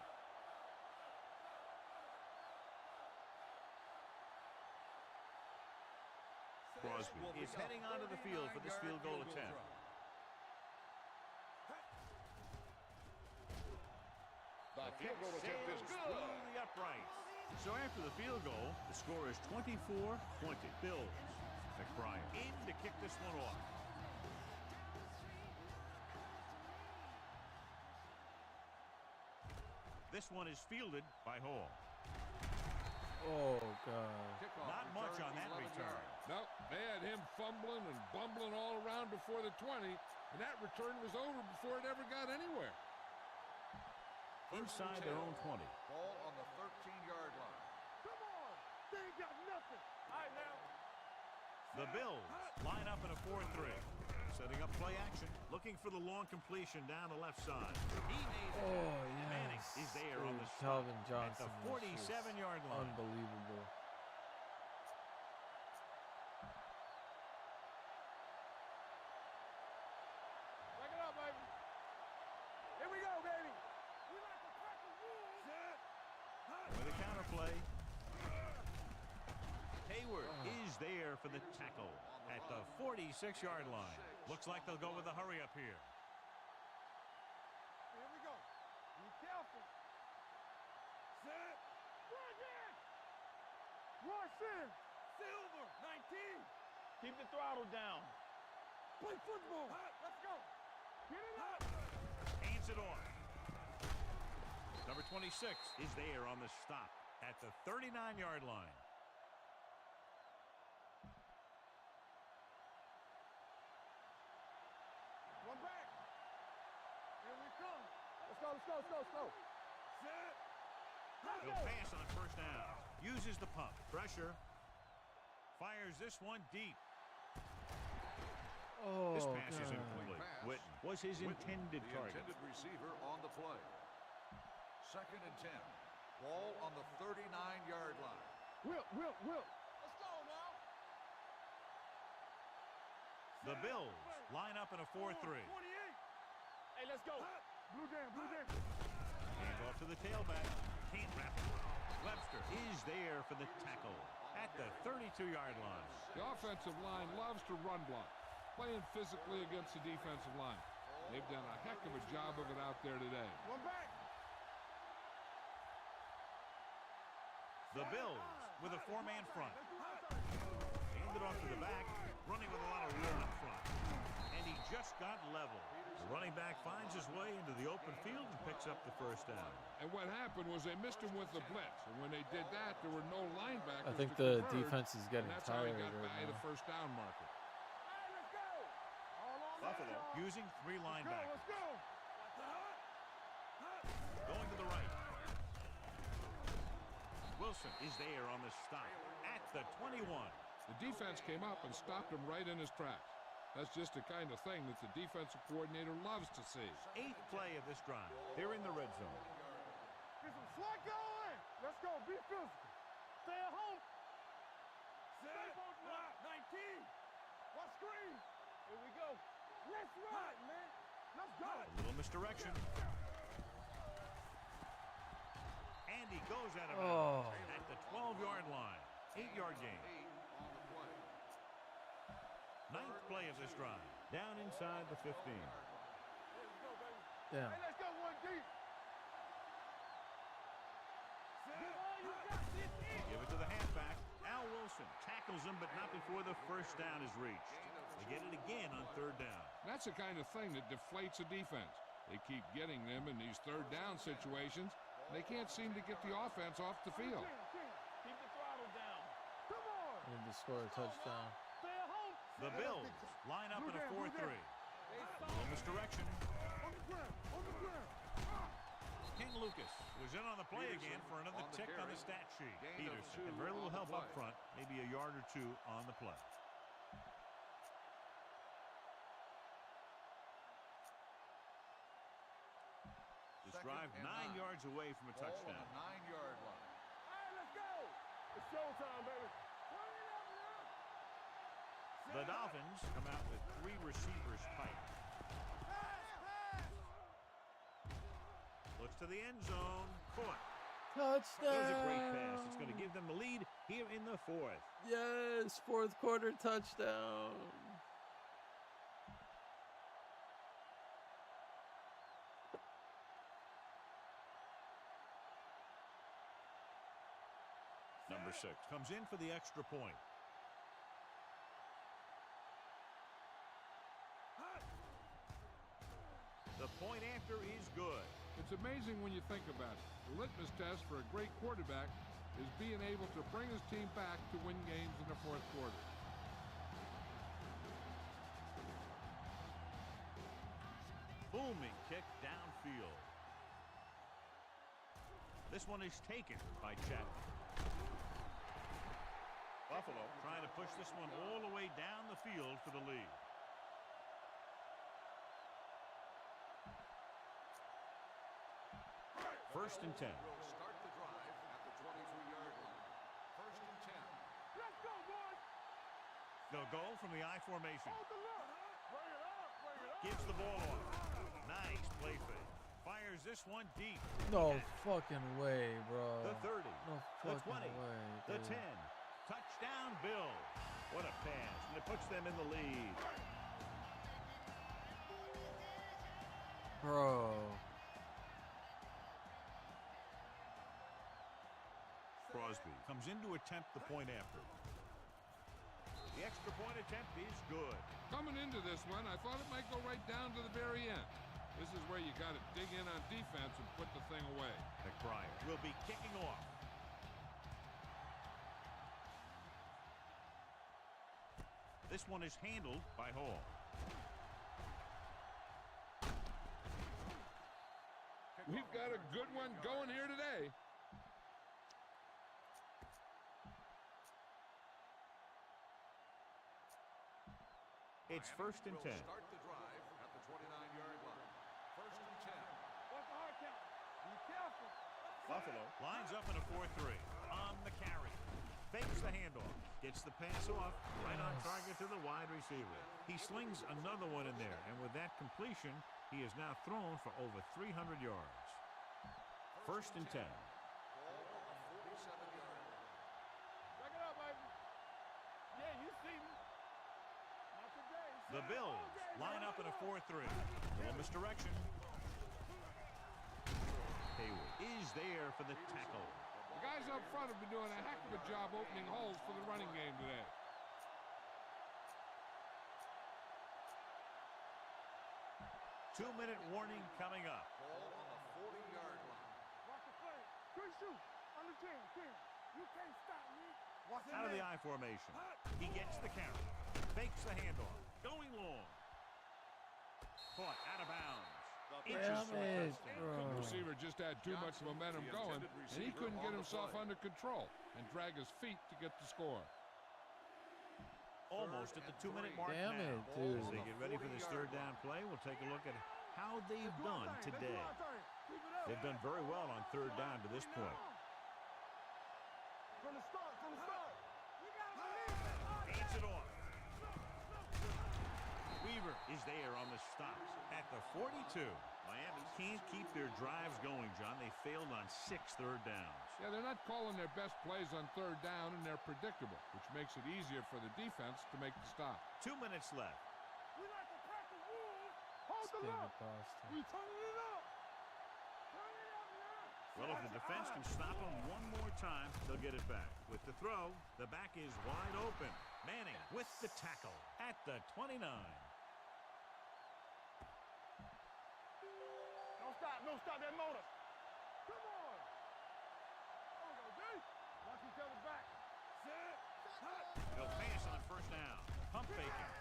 Crosby is heading onto the field for this field goal attempt. The field goal attempt is Through good. the uprights. So after the field goal, the score is 24-20. Bills. McBride in to kick this one off. This one is fielded by Hall. Oh, God. Not much on that return. No, they had him fumbling and bumbling all around before the 20, and that return was over before it ever got anywhere. Inside their own 20. Ball on the 13-yard line. Come on. They ain't got nothing. All right, now. The Bills line up in a 4-3. Setting up play action. Looking for the long completion down the left side. He made it. Oh, yes. Manning is there on Dude, the stop Calvin at Johnson the was just 47-yard line. unbelievable. Back it up, baby. Here we go, baby. We like to practice rules. With a counter play. Hayward is there for the tackle at the 46-yard line. Looks like they'll go with a hurry up here. Here we go. Be careful. Set. Rush in. Rush in. Silver. 19. Keep the throttle down. Play football. Let's go. Get it up. Hands it off. Number 26 is there on the stop at the 39-yard line. One back. Here we come. Let's go, let's go, let's go, let's go. Set. Let's He'll go. pass on first down. Uses the pump. Pressure. Fires this one deep. Oh, This pass is God. incomplete. Pass. Witten was his intended The target. intended receiver on the play. 2nd and 10. Ball on the 39-yard line. Whip. Let's go now. The Bills line up in a 4-3. 28. Hey, let's go. Blue jam. Hand off to the tailback. Can't wrap it. Webster is there for the tackle at the 32-yard line. The offensive line loves to run block, playing physically against the defensive line. They've done a heck of a job of it out there today. One back. The Bills with a 4-man front. Hand it off to the back, running with a lot of room in front. And he just got level. The running back finds his way into the open field and picks up the first down. And what happened was they missed him with the blitz. And when they did that, there were no linebackers. I think to the converge, defense is getting and that's how he tired got right by now. the first down marker. Hey, let's go. All on Buffalo that. using 3 linebackers. Let's go. Going to the right. Wilson is there on the stop at the 21. The defense came up and stopped him right in his tracks. That's just the kind of thing that the defensive coordinator loves to see. 8th play of this drive. They're in the red zone. Get some slot going. Let's go. Be physical. Stay at home. Set. 19. What screen? Here we go. Let's run, man. Let's go. A little misdirection. And he goes out of Oh. bounds at the 12-yard line. 8-yard gain. 8 on the play. 9th play of this drive. Down inside the 15. Damn. Hey, let's go one deep. Give all you got. This is. Give it to the halfback. Al Wilson tackles him, but not before the first down is reached. They get it again on 3rd down. That's the kind of thing that deflates a defense. They keep getting them in these 3rd down situations. They can't seem to get the offense off the field. Keep the throttle down. Come on. Need to score a touchdown. Stay at home. The Bills line up in a 4-3. Little misdirection. On the ground. On the ground. King Lucas was in on the play again for another on the tick on carry. the stat sheet. Gain of Peterson 2 had very little on the help up play. front, maybe a yard or 2 on the play. This 2nd drive and 9 9. yards away from a Ball on touchdown. the 9-yard line. Hey, let's go. It's showtime, baby. Turn it up now. The Dolphins come out with 3 receivers tight. Looks to the end zone. Caught. Touchdown. That was a great pass. It's going to give them the lead here in the 4th. Yes, 4th quarter touchdown. Number 6 comes in for the extra point. The point after is good. It's amazing when you think about it. The litmus test for a great quarterback is being able to bring his team back to win games in the 4th quarter. Booming kick downfield. This one is taken by Chapman. Buffalo trying to push this one all the way down the field for the lead. First and 10. Will start the drive at the 23-yard line. First and 10. Let's go, boys. They'll go from the I formation. Hold the look. Bring it up. Bring it up. Gives the ball off. Nice play fake. Fires this one deep. No fucking way, bro. The 30. No The fucking 20. way. The Dude. 10. Touchdown, Bill. What a pass. And it puts them in the lead. Bro. Crosby comes in to attempt the point after. The extra point attempt is good. Coming into this one, I thought it might go right down to the very end. This is where you got to dig in on defense and put the thing away. McBride will be kicking off. This one is handled by Hall. We've got a good one going here today. It's first and 10. Will start the drive at the 29-yard line. First and 10. What's the hard count? Be careful. Buffalo lines up in a 4-3 on the carry. Fakes the handoff. Gets the pass off. Right on target to the wide receiver. He slings another one in there. And with that completion, he has now thrown for over 300 yards. First and 10. Ball on the 47-yard line. Back it up, baby. Yeah, you see me. Not today. The Bills line up in a 4-3. Little misdirection. Hayward is there for the tackle. The guys up front have been doing a heck of a job opening holes for the running game today. Two-minute warning coming up. Ball on the 40-yard line. Watch the play. Good shoot. Under 10. 10. You can't stop me. Watch Out of the I formation. He gets the carry. Fakes the handoff. Going long. Caught out of bounds. Damn it, bro. The receiver just had too much momentum going, and he couldn't get himself under control and drag his feet to get the score. Almost at the 2-minute mark Damn now. it, dude. As they get ready for this third down play, we'll take a look at how they've done today. They've done very well on third down to this point. From the start. From the start. You gotta believe it. Hands it off. Weaver is there on the stop at the 42. Miami can't keep their drives going, John. They failed on 6 third downs. Yeah, they're not calling their best plays on third down, and they're predictable, which makes it easier for the defense to make the stop. 2 minutes left. We like to crack the wolves. Hold the David look. Boston. We turning it up. Turn it up now. Well, if the defense can stop them one more time, they'll get it back. With the throw, the back is wide open. Manning with the tackle at the 29. Don't stop that motor. Come on. There we go, D. Watch each other back. Set. Hut. They'll pass on first down. Pump faking.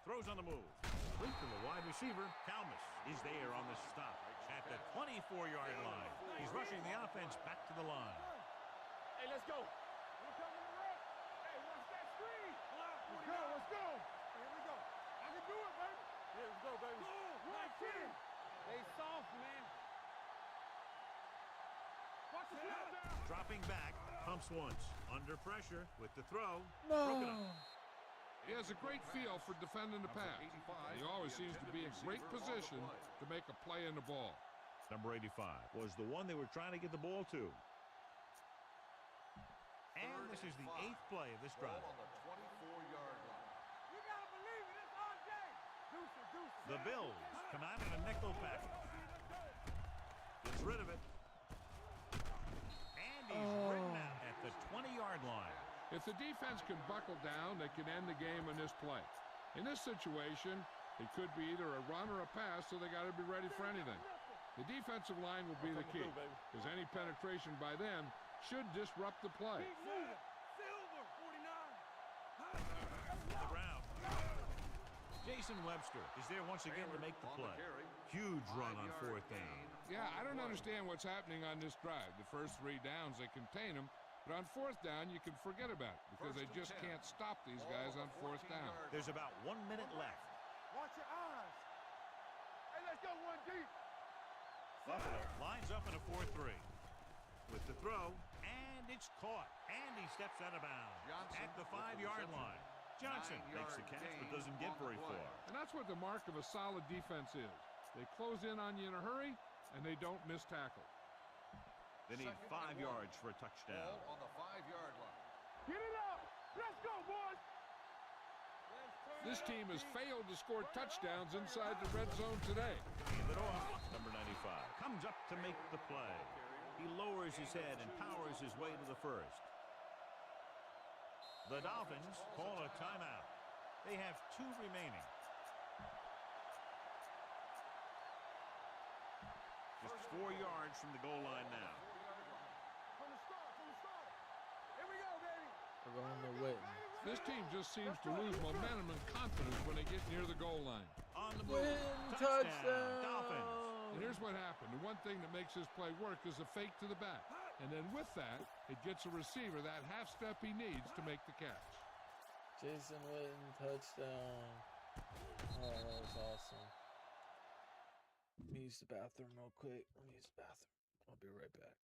Throws on the move. Link to the wide receiver. Kalmus is there on the stop at the 24-yard line. He's rushing the offense back to the line. Hey, let's go. We're coming to run. Hey, watch that screen. Let's go. Let's go. Here we go. I can do it, baby. Yeah, let's go, baby. Right here. They soft, man. Watch the snap down. Dropping back. Pumps once. Under pressure with the throw. No. Broken up. He has a great feel for defending the pass. He always seems to be in great position to make a play in the ball. Number 85 was the one they were trying to get the ball to. And this is the 8th play of this drive. Ball on the 24-yard line. You gotta believe it. It's RJ. Deuce it, deuce it. The Bills come out in a nickel package. Gets rid of it. And he's ridden out at the 20-yard line. If the defense can buckle down, they can end the game in this play. In this situation, it could be either a run or a pass, so they got to be ready for anything. The defensive line will be the key, because any penetration by them should disrupt the play. Keep moving. Silver, 49. The Browns. Jason Webster is there once again to make the play. Huge run on 4th down. Yeah, I don't understand what's happening on this drive. The first 3 downs, they contain them, but But on fourth down, you can forget about it because they just can't stop these guys on fourth down. There's about 1 minute left. Watch your eyes. Hey, let's go one deep. Buffalo lines up in a 4-3. With the throw, and it's caught. And he steps out of bounds at the 5-yard line. Johnson makes the catch but doesn't get very far. And that's what the mark of a solid defense is. They close in on you in a hurry, and they don't miss tackle. They need 5 yards for a touchdown. On the 5-yard line. Get it up. Let's go, boys. This team has failed to score touchdowns inside the red zone today. Hand it off. Number 95 comes up to make the play. He lowers his head and powers his way to the first. The Dolphins call a timeout. They have 2 remaining. Just 4 yards from the goal line now. From the start. Here we go, baby. We're going to Witten. This team just seems to lose momentum and confidence when they get near the goal line. On the move. Witten, Touchdown. touchdown. Dolphins. And here's what happened. The one thing that makes this play work is a fake to the back. And then with that, it gets a receiver that half step he needs to make the catch. Jason Witten, touchdown. Oh, that was awesome. Let me use the bathroom real quick. I'll be right back.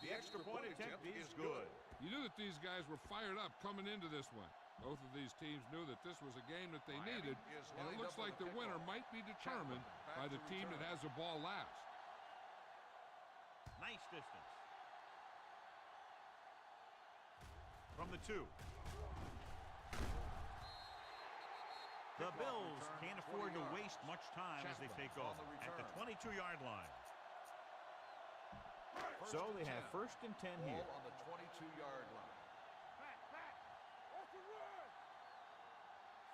The extra point attempt is good. You knew that these guys were fired up coming into this one. Both of these teams knew that this was a game that they needed, and it looks like the winner might be determined by the team that has the ball last. Nice distance. From the 2. The Bills can't afford to waste much time as they take over at the 22-yard line. So they have 1st and 10 here. On the 22-yard line.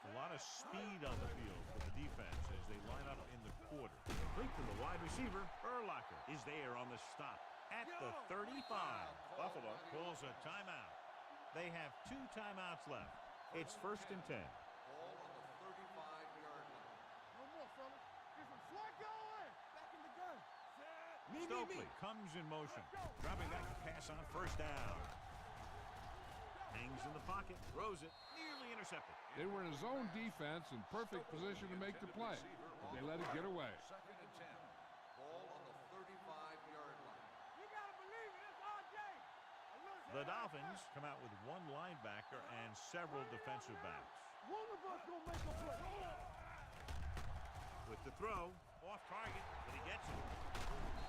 A lot of speed on the field for the defense as they line up in the quarter. Complete to the wide receiver. Urlacher is there on the stop at the 35. Buffalo pulls a timeout. They have 2 timeouts left. It's 1st and 10. Ball on the 35-yard line. No more, fellas. Get some slack going. Back in the gun. Stokely comes in motion, dropping back to pass on 1st down. Hangs in the pocket, throws it, nearly intercepted. They were in a zone defense in perfect position to make the play, but they let it get away. 2nd and 10. Ball on the 35-yard line. You gotta believe it. It's RJ. The Dolphins come out with 1 linebacker and several defensive backs. One of us gonna make a play. With the throw, off target, but he gets it.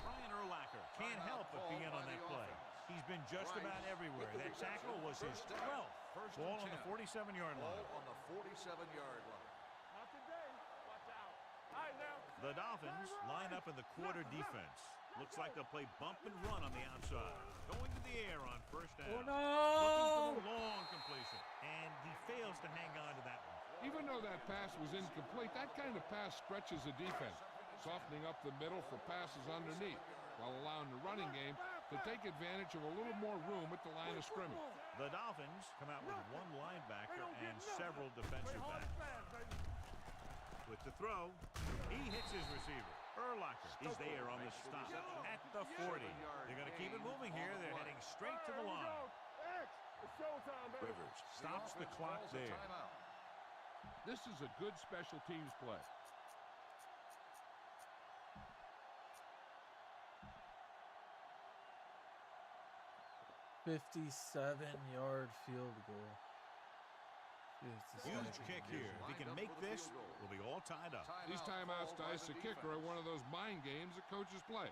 Brian Urlacher can't help but be in on that play. He's been just about everywhere. That tackle was his 12th. Ball on the 47-yard line. Ball on the 47-yard line. Not today. Watch out. All right, now. The Dolphins line up in the quarter defense. Looks like they'll play bump and run on the outside. Going to the air on first down. Oh, no! Looking for the long completion. And he fails to hang on to that one. Even though that pass was incomplete, that kind of pass stretches a defense, softening up the middle for passes underneath, while allowing the running game to take advantage of a little more room at the line of scrimmage. The Dolphins come out with one linebacker and several defensive backs. With the throw, he hits his receiver. Urlacher is there on the stop at the 40. They're going to keep it moving here. They're heading straight to the line. Rivers Stops the clock there. This is a good special teams play. "57-yard field goal." Huge kick here. If he can make this, we'll be all tied up. These timeouts to ice the kicker are one of those mind games that coaches play.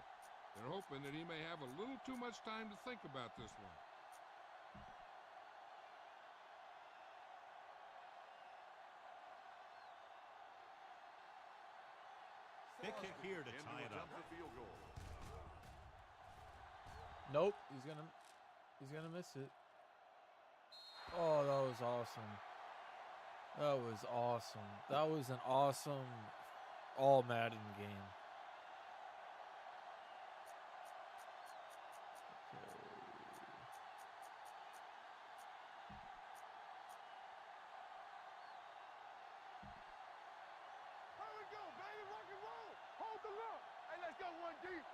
They're hoping that he may have a little too much time to think about this one. Big kick here to tie it up. Nope, he's gonna miss it. Oh, that was awesome. That was awesome. That was an awesome all Madden game. Here we go, baby. Rock and roll. Hold the look. Hey, let's go one deep.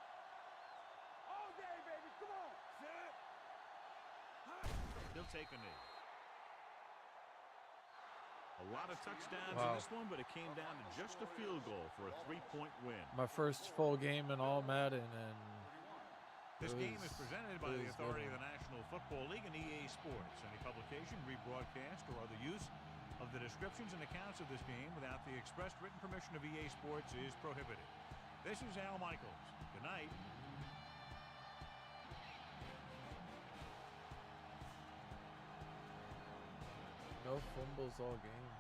All day, baby. Come on. Set. He'll take a knee. A lot of touchdowns in Wow. this one, but it came down to just a field goal for a 3-point win. My first full game in all Madden, and This it game was- is presented by it the was authority good. of the National Football League and EA Sports. Any publication, rebroadcast, or other use of the descriptions and accounts of this game without the express written permission of EA Sports is prohibited. This is Al Michaels. Good night. no fumbles all game.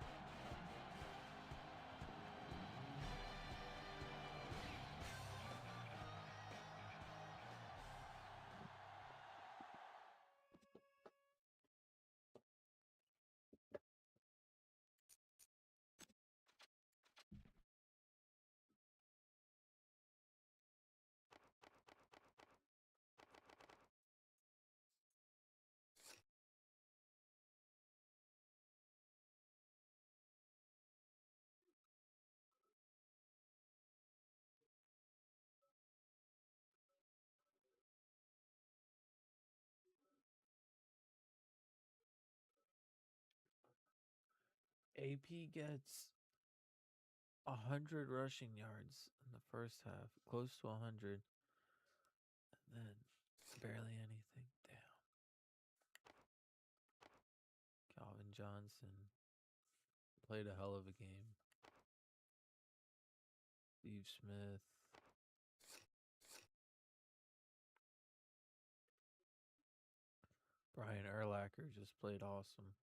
AP gets 100 rushing yards in the first half, close to 100, and then barely anything. Damn. Calvin Johnson played a hell of a game. Steve Smith. Brian Urlacher just played awesome.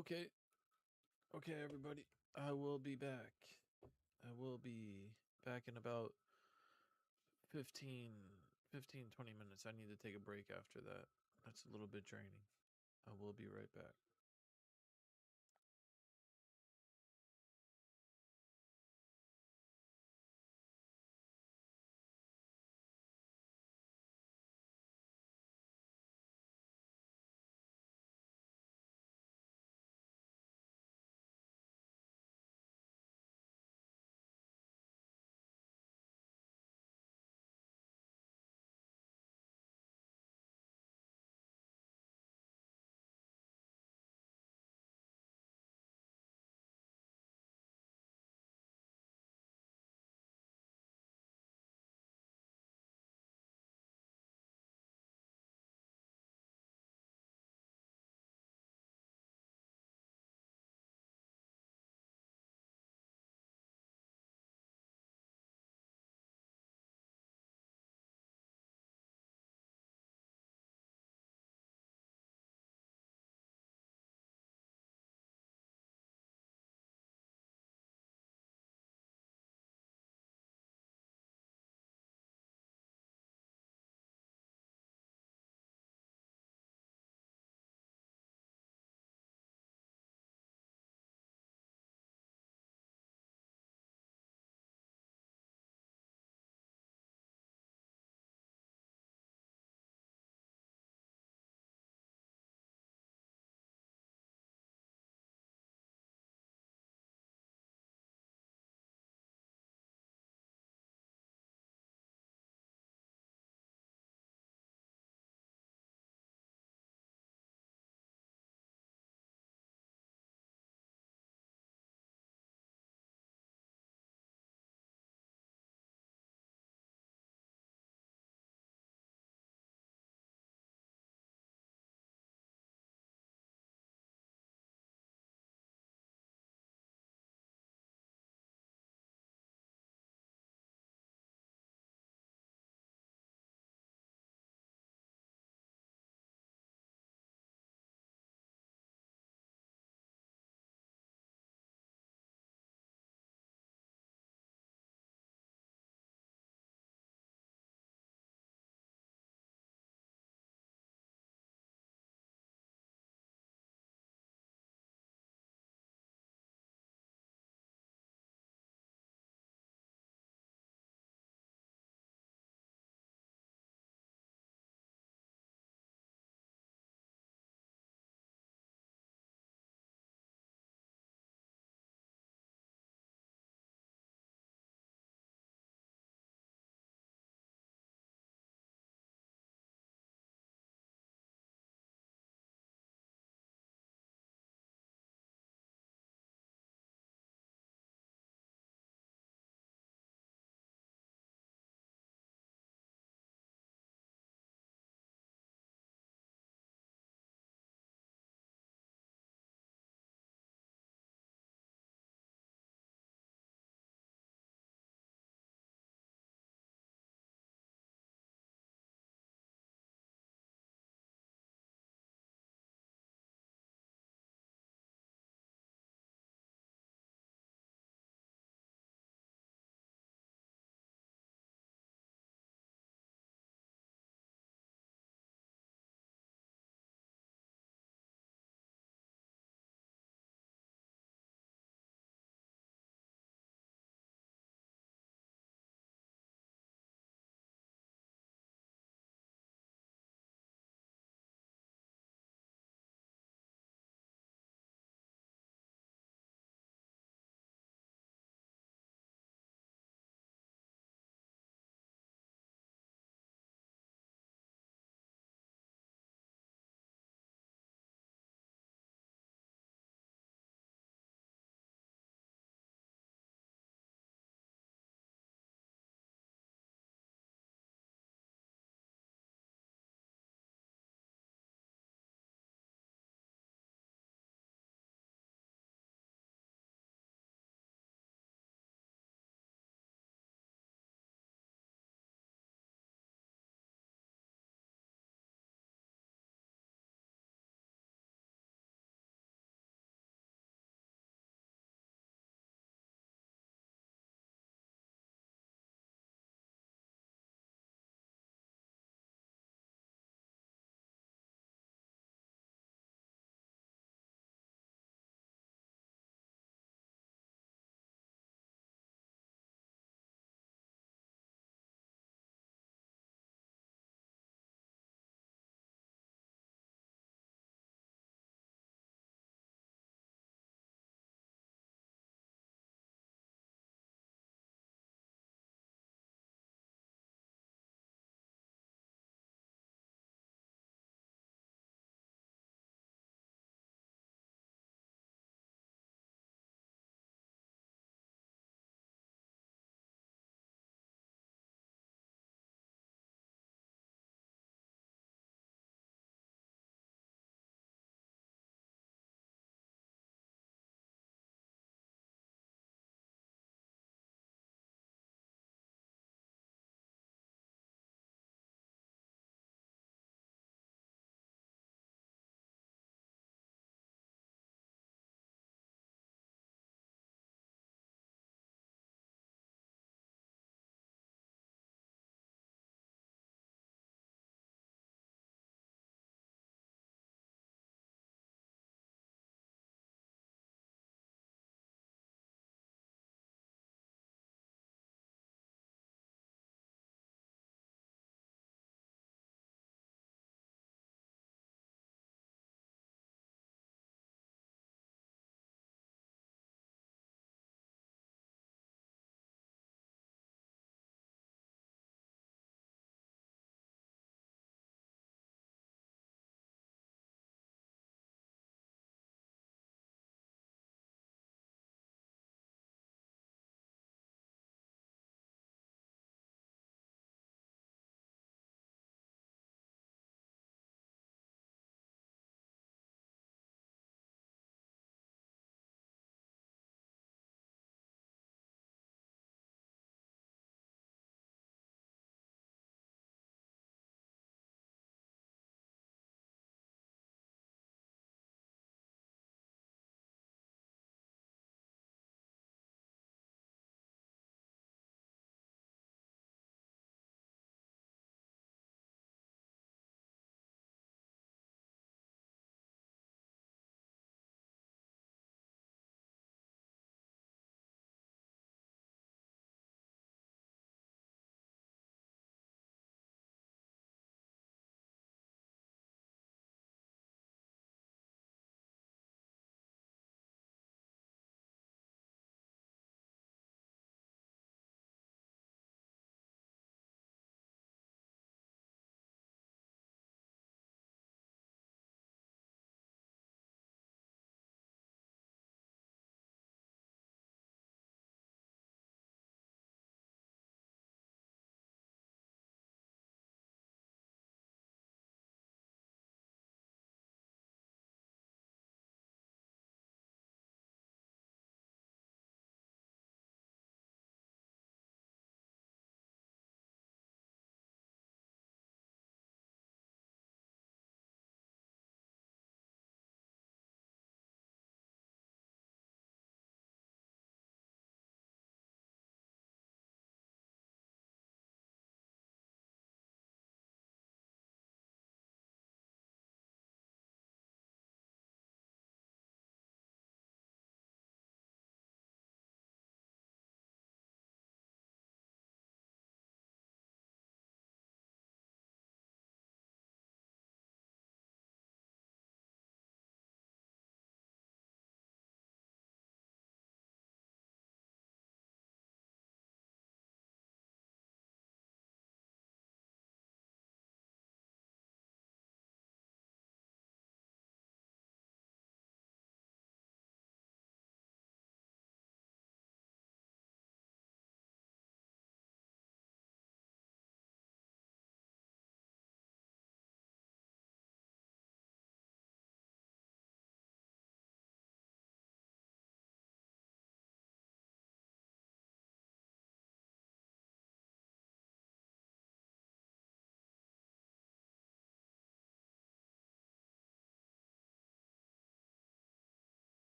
Okay. Okay, everybody. I will be back. I will be back in about 20 minutes. I need to take a break after that. That's a little bit draining. I will be right back.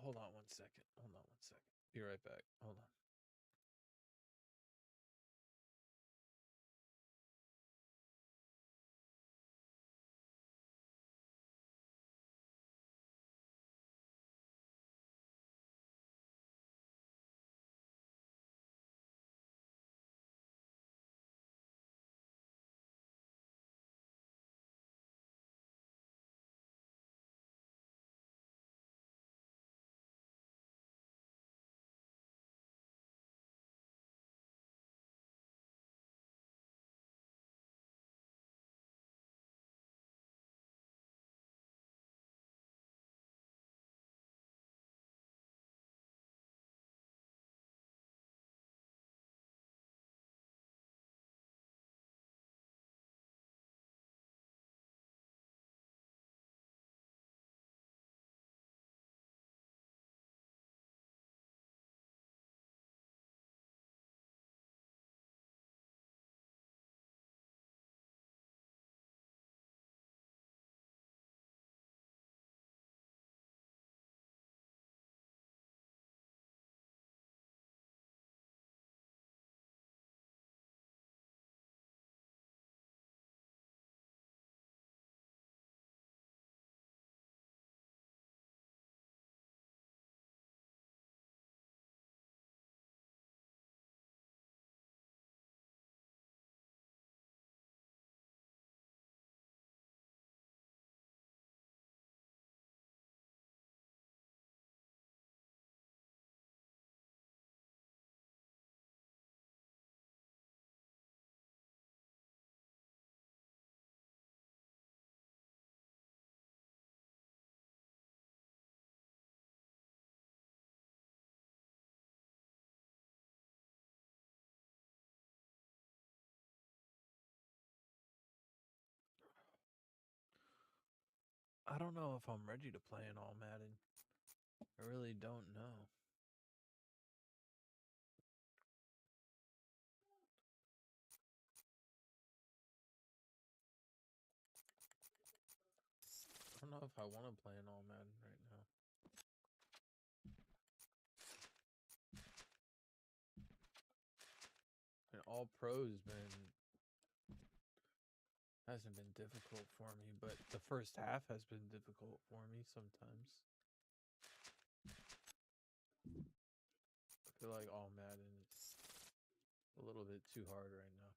hold on 1 second. Hold on 1 second. Be right back. Hold on. I don't know if I'm ready to play in all Madden. I really don't know. I don't know if I want to play in all Madden right now. And all pros hasn't been difficult for me, but the first half has been difficult for me sometimes. I feel like all Madden is a little bit too hard right now.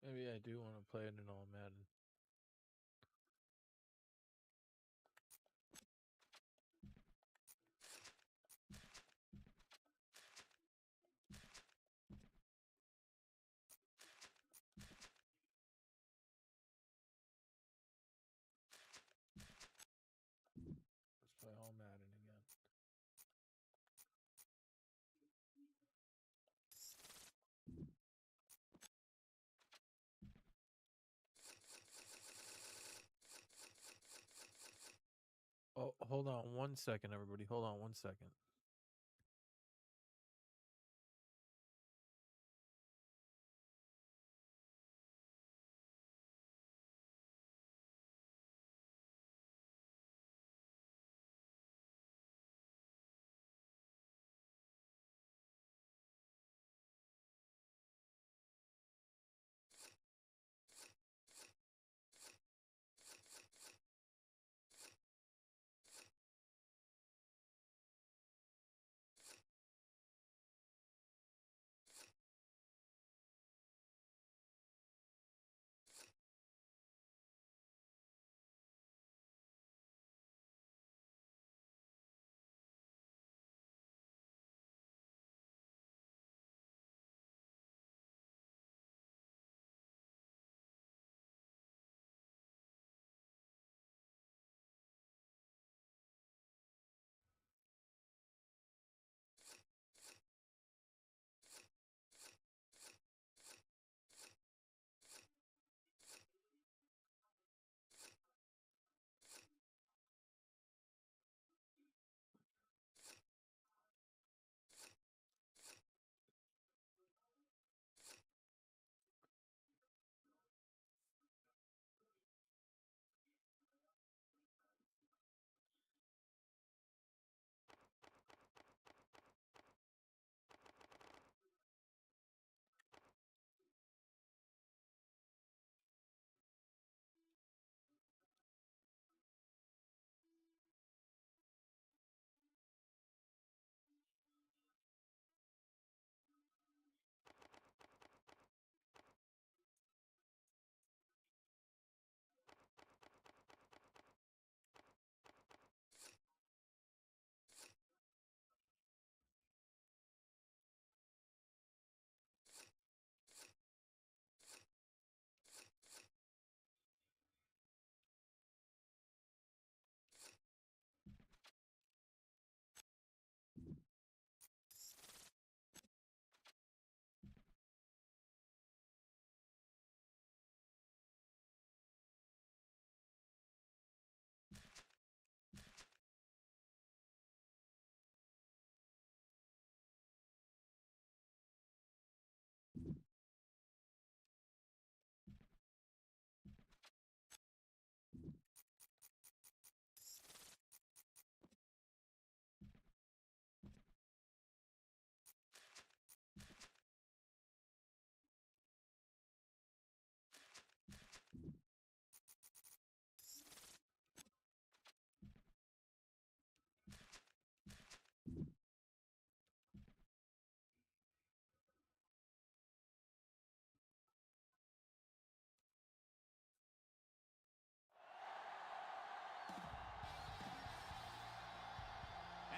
Maybe I do want to play it in all Madden. Let's play all Madden again. Oh, hold on 1 second, everybody. Hold on 1 second.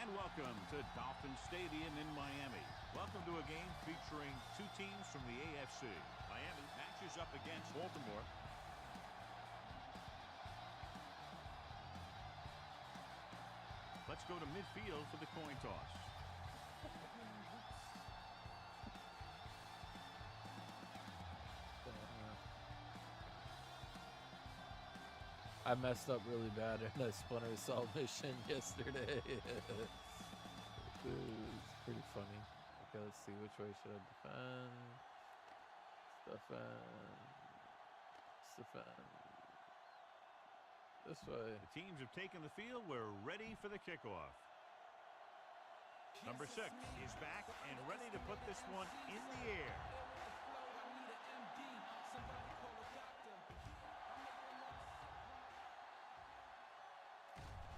And welcome to Dolphin Stadium in Miami. Welcome to a game featuring two teams from the AFC. Miami matches up against Baltimore. Let's go to midfield for the coin toss. I messed up really bad in a Splinter Cell mission yesterday. It was pretty funny. Okay, let's see. Which way should I defend? Defend. This way. The teams have taken the field. We're ready for the kickoff. Number 6 is back and ready to put this one in the air.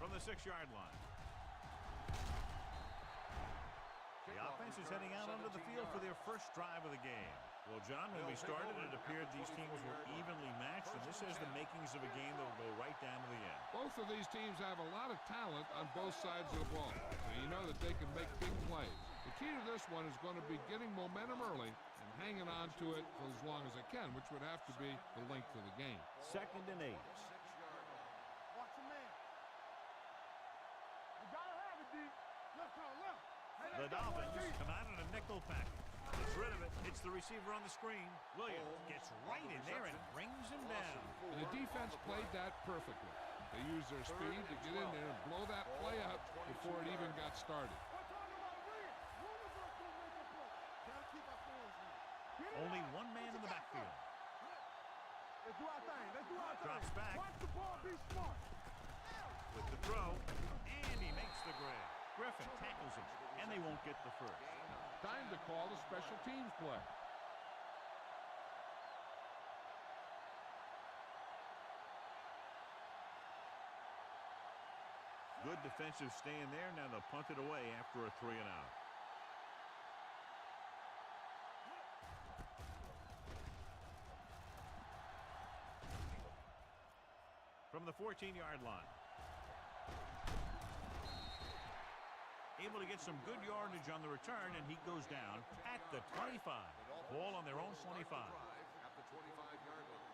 From the 6-yard line. The offense is heading out onto the field for their first drive of the game. Well, John, when we started, it appeared these teams were evenly matched, and this has the makings of a game that will go right down to the end. Both of these teams have a lot of talent on both sides of the ball. And you know that they can make big plays. The key to this one is going to be getting momentum early and hanging on to it for as long as it can, which would have to be the length of the game. 2nd and 8. Watch your man. You gotta have it, D. Left on left. The Dolphins come out in a nickel package. Gets rid of it. It's the receiver on the screen. Williams gets right in there and brings him down. And the defense played that perfectly. They used their speed to get in there and blow that play up before it even got started. Only one man in the backfield. Let's do our thing. Let's do our thing. Drops back. Watch the ball. Be smart. With the throw, and he makes the grab. Griffin tackles him, and they won't get the first. Time to call the special teams play. Good defensive stand there. Now they'll punt it away after a 3-and-out. From the 14-yard line. Able to get some good yardage on the return, and he goes down at the 25. Ball on their own 25. At the 25-yard line.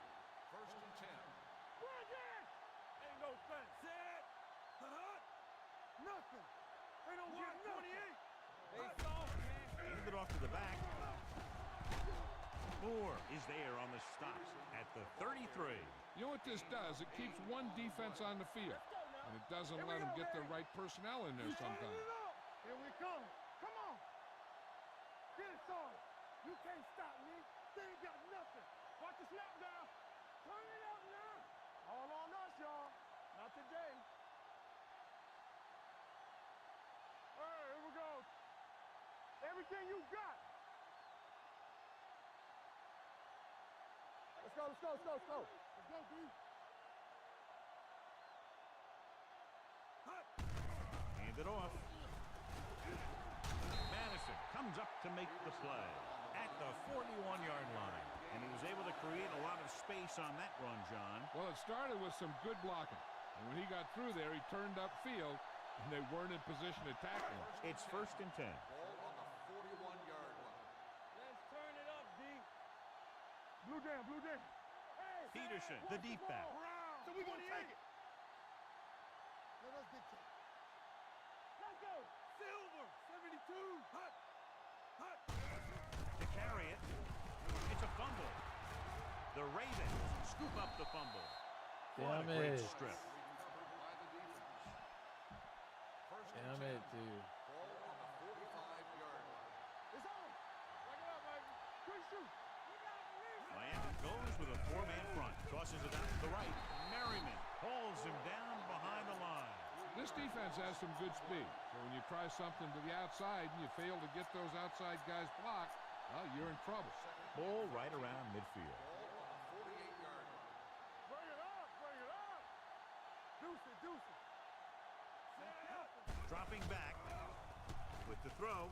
1st and 10. Ain't no fence. Set. Nothing. They don't get nothing. They soft, man. Hand it off to the back. Moore is there on the stop at the 33. You know what this does? It keeps one defense on the field, and it doesn't let them get the right personnel in there sometimes. Here we come. Come on. Get it, son. You can't stop me. They ain't got nothing. Watch the snap down. Turn it up now. All on us, y'all. Not today. All right, here we go. Everything you got. Let's go, let's go, let's go, let's go. Let's go, D. Hand it off. Madison comes up to make the play at the 41-yard line. And he was able to create a lot of space on that run, John. Well, it started with some good blocking. And when he got through there, he turned upfield, and they weren't in position to tackle him. It's 1st and 10. Ball on the 41-yard line. Let's turn it up, D. Blue down, blue down. Hey, Peterson, the deep back. So we gonna take it. Let us dictate. Let's go. Silver, 72. Hut. To carry it. It's a fumble. The Ravens scoop up the fumble. What a Damn great it. strip. By the defense. 1st and Damn 10. it, dude. Ball on the 45-yard line. It's on. Break it up, baby. Quick shoot. Miami goes with a 4-man front. Tosses it out to the right. Merriman hauls him down behind the line. This defense has some good speed. So when you try something to the outside and you fail to get those outside guys blocked, well, you're in trouble. Ball right around midfield. Ball on the 48-yard line. Bring it up, bring it up. Deuce it, deuce it. Dropping back with the throw.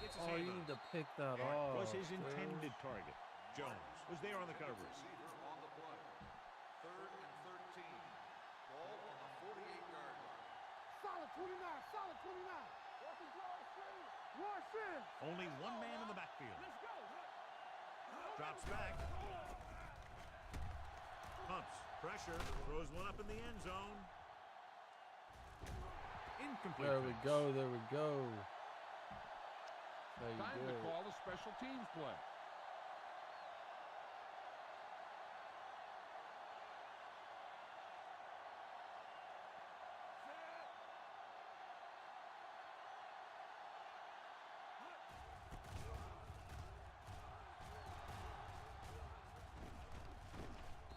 Gets his Oh, hand you up. need to pick that Hart off. was his dude. intended target. Jones was there on the coverage. Receiver on the play. 3rd and 13. Ball on the 48-yard line. Solid 29. solid 29. Rush in. Only one man in the backfield. Let's go. Drops back. Pumps. Pressure. Throws one up in the end zone. Incomplete. There we pass. go. There we go. There you Time to go. call a special teams play.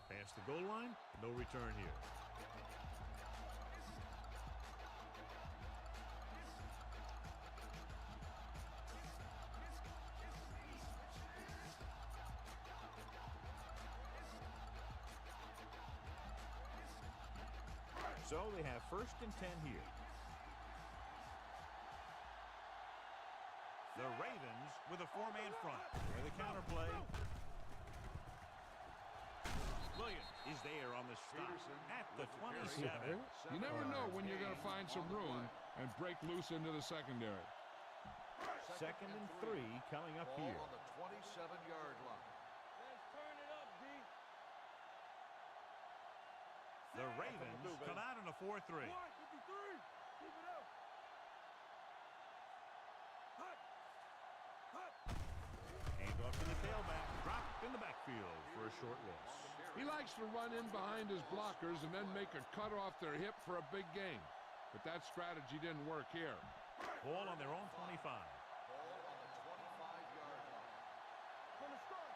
Past the goal line. No return here. So they have 1st and 10 here. The Ravens with a 4-man front. Where the counter play. Williams is there on the stop at the 27. You never know when you're going to find some room and break loose into the secondary. 2nd and 3 coming up Ball here. on the 27-yard line. Let's turn it up, D. The Ravens come out in a 4-3. 153. Keep it up. Hut. Hut. Hand off to the tailback. Dropped in the backfield for a short loss. He likes to run in behind his blockers and then make a cut off their hip for a big gain. But that strategy didn't work here. Ball on their own 25. Ball on the 25-yard line. From the start.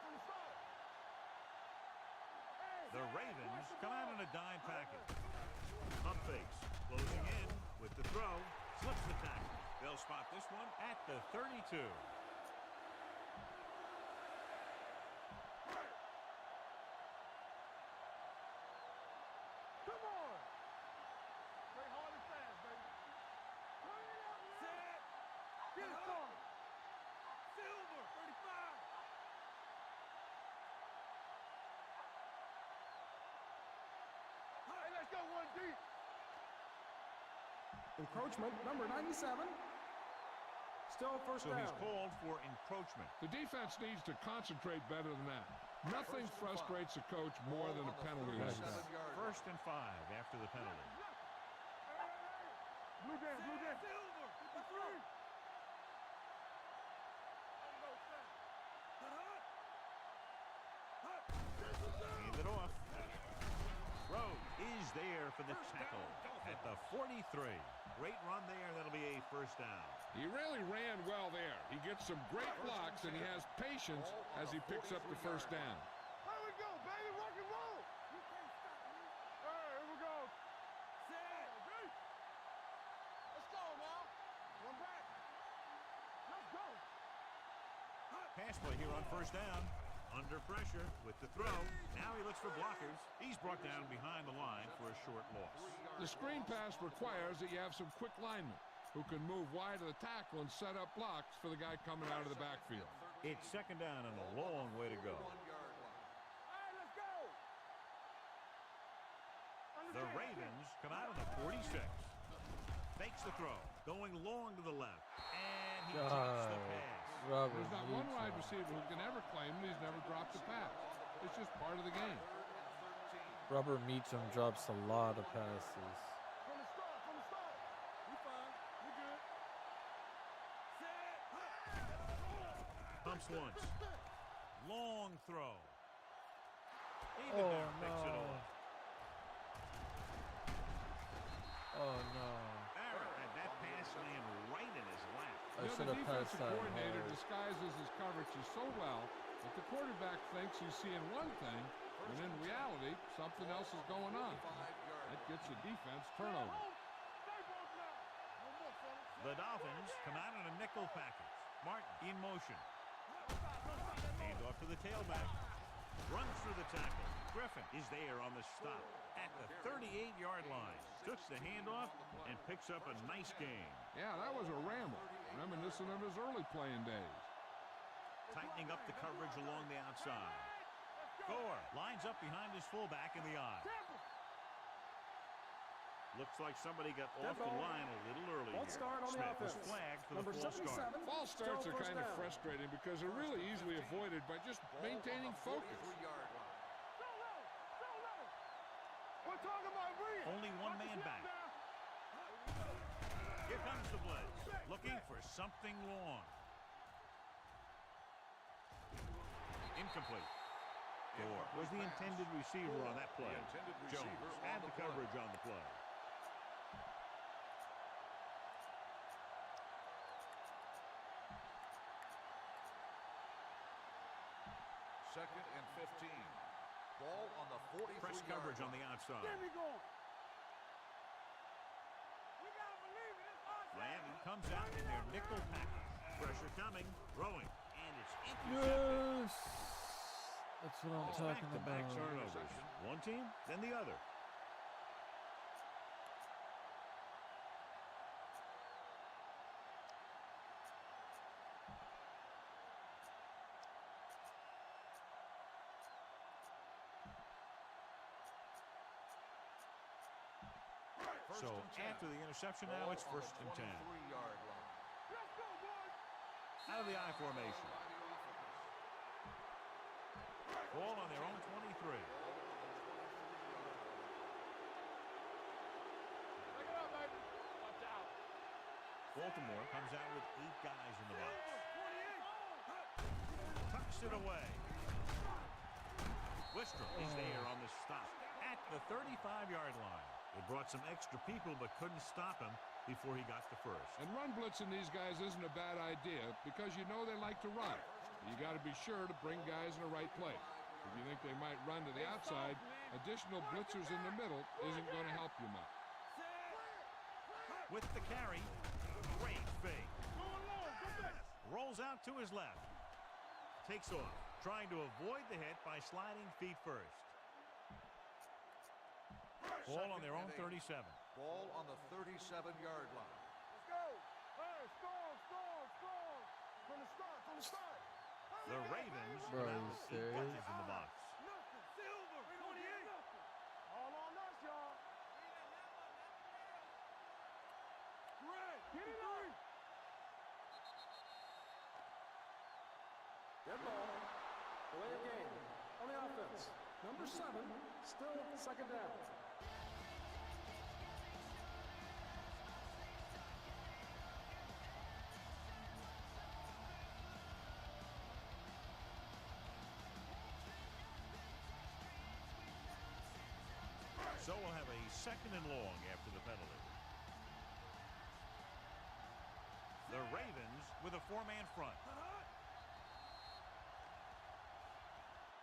The Ravens come out in a dime package. Pump fakes. Closing in with the throw. Slips the tackle. They'll spot this one at the 32. Come on. Play hard and fast, baby. Turn it up, man. Set. Get it started. Silver. 35. Hey, let's go one deep. Encroachment, number 97. Still first So down. he's called for encroachment. The defense needs to concentrate better than that. Nothing frustrates a coach more than a penalty like that. 1st and 5 after the penalty. Blue Dan. Silver. 53. Hand it off. Rhodes is there for the tackle at the 43. Great run there. That'll be a 1st down. He really ran well there. He gets some great blocks and he has patience as he picks up the 1st down. Here we go, baby. Rock and roll. You can't stop me. All right, here we go. Set. Let's go now. One back. Let's go. Pass play here on 1st down. Under pressure with the throw. Now he looks for blockers. He's brought down behind the line for a short loss. The screen pass requires that you have some quick linemen who can move wide of the tackle and set up blocks for the guy coming out of the backfield. It's 2nd down and a long way to go. All right, let's go. The Ravens come out on the 46. Fakes the throw. Going long to the left. And he drops the pass. Robert There's not one wide Meacham. receiver who can ever claim he's never dropped a pass. It's just part of the game. Robert Meacham drops a lot of passes. From the start. We fine. We good. Set. Pumps once. Long throw. Even Oh, there picks it no. off. Oh no. Barrett had that pass land right in his lap. I should The have passed defensive that coordinator hard. disguises his coverages so well that the quarterback thinks he's seeing one thing, when in reality, something else is going on. That gets the defense turnover. Stay both now. No more, fellas. The Dolphins come out in a nickel package. Martin in motion. Hand off to the tailback. Runs through the tackle. Griffin is there on the stop at the 38-yard line. Took the handoff and picks up a nice gain. Yeah, that was a ramble, reminiscent of his early playing days. Tightening up the coverage along the outside. Gore lines up behind his fullback in the eye. Looks like somebody got Dead off the ball. line a little early False here. start on the Smith was offense. flagged for Number the false 77. start. False starts Still are first kind of down. frustrating because they're really easily avoided by just maintaining focus. 43-yard line. We're talking about bringing. Only one man back. Here comes the blitz. Looking for something long. Incomplete. Gore was the intended receiver on that play. Jones had the coverage on the play. Second and 15. Ball on the 43-yard Press coverage on line. the outside. Get me going. We gotta believe it. It's our Miami comes out in their nickel package. Pressure coming, throwing, and it's intercepted. Yes. That's what I'm talking Back-to-back about. turnovers. One team, then the other. First So and 10. after the interception, Ball now it's on first the and 10. 23-yard line. Let's go, boys. Out of the I formation. Ball on their own 23. Take it up, baby. Watch out. Baltimore comes out with 8 guys in the box. Tucks it away. Wistrom is there on the stop at the 35-yard line. They brought some extra people but couldn't stop him before he got the first. And run blitzing these guys isn't a bad idea because you know they like to run. You got to be sure to bring guys in the right place. If you think they might run to the outside, additional blitzers in the middle isn't going to help you much. With the carry, great fake. Going long. Go back. Rolls out to his left. Takes off, trying to avoid the hit by sliding feet first. Ball on their own 37. Ball on the 37-yard line. Let's go. Hey, score. From the start. The Ravens Bro, come out you with 8 serious? guys in the box. Nothing. Silver. 28. All on us, y'all. Greg, get it on. Dead ball. Delay of game. On the offense. Number 7. Still second down. So we'll have a second and long after the penalty. The Ravens with a 4-man front.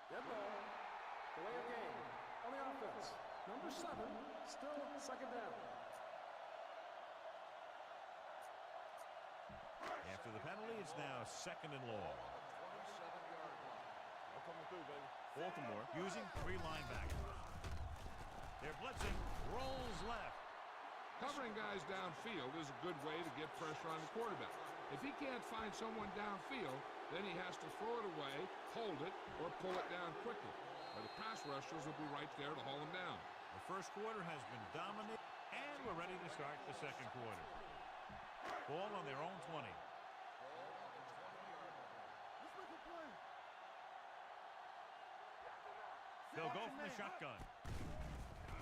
Dead ball. Delay of game. On the offense. Number 7. Still second down. After the penalty, it's now second and long. 27-yard line. I'm coming through, baby. Baltimore using 3 linebackers. They're blitzing, rolls left. Covering guys downfield is a good way to get pressure on the quarterback. If he can't find someone downfield, then he has to throw it away, hold it, or pull it down quickly. Or the pass rushers will be right there to haul him down. The first quarter has been dominated, and we're ready to start the second quarter. Ball on their own 20. Let's make a play. They'll go from the shotgun.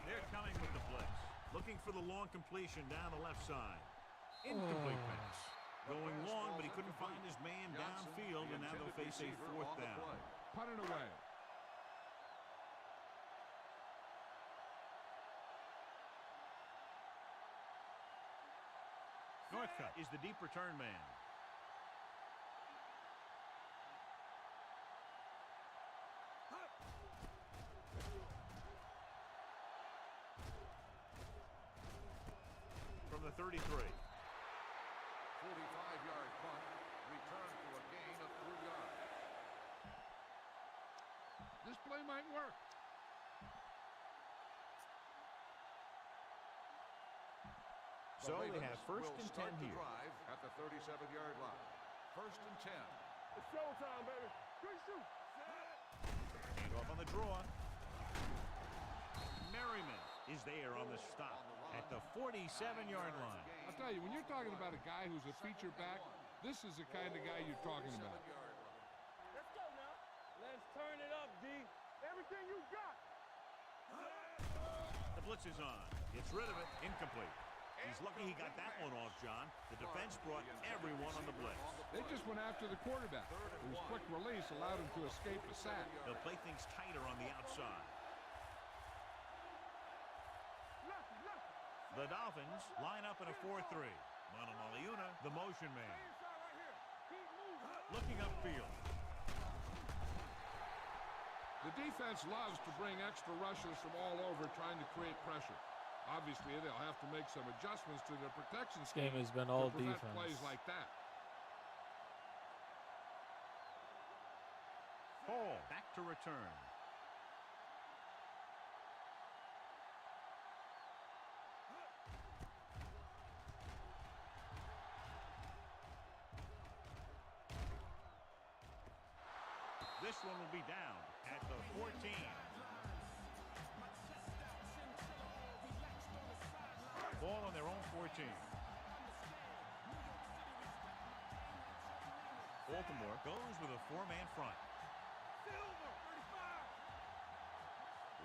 They're coming with the blitz. Looking for the long completion down the left side. Incomplete pass. Going long, but he couldn't find his man downfield, and now they'll face a 4th down. Punt it away. Northcutt is the deep return man. From the 33. 45-yard punt. Return for a gain of 3 yards. This play might work. So they Ravens have first will and 10 start the here. drive at the 37-yard line. First and 10. It's showtime, baby. Great shoot. Hand off on the draw. Merriman is there on the stop at the 47-yard line. I'll tell you, when you're talking about a guy who's a feature back, this is the kind of guy you're talking about. Let's go now. Let's turn it up, D. Everything you got. The blitz is on. Gets rid of it. Incomplete. He's lucky he got that one off, John. The defense brought everyone on the blitz. They just went after the quarterback, whose quick release allowed him to escape a sack. They'll play things tighter on the outside. The Dolphins line up in a 4-3. Manumaluyuna, the motion man. Looking upfield. The defense loves to bring extra rushers from all over trying to create pressure. Obviously, they'll have to make some adjustments to their protection scheme. This game has been all to prevent defense. plays like that. Ball back to return. This one will be down at the 14. Ball on their own 14. Baltimore goes with a four-man front.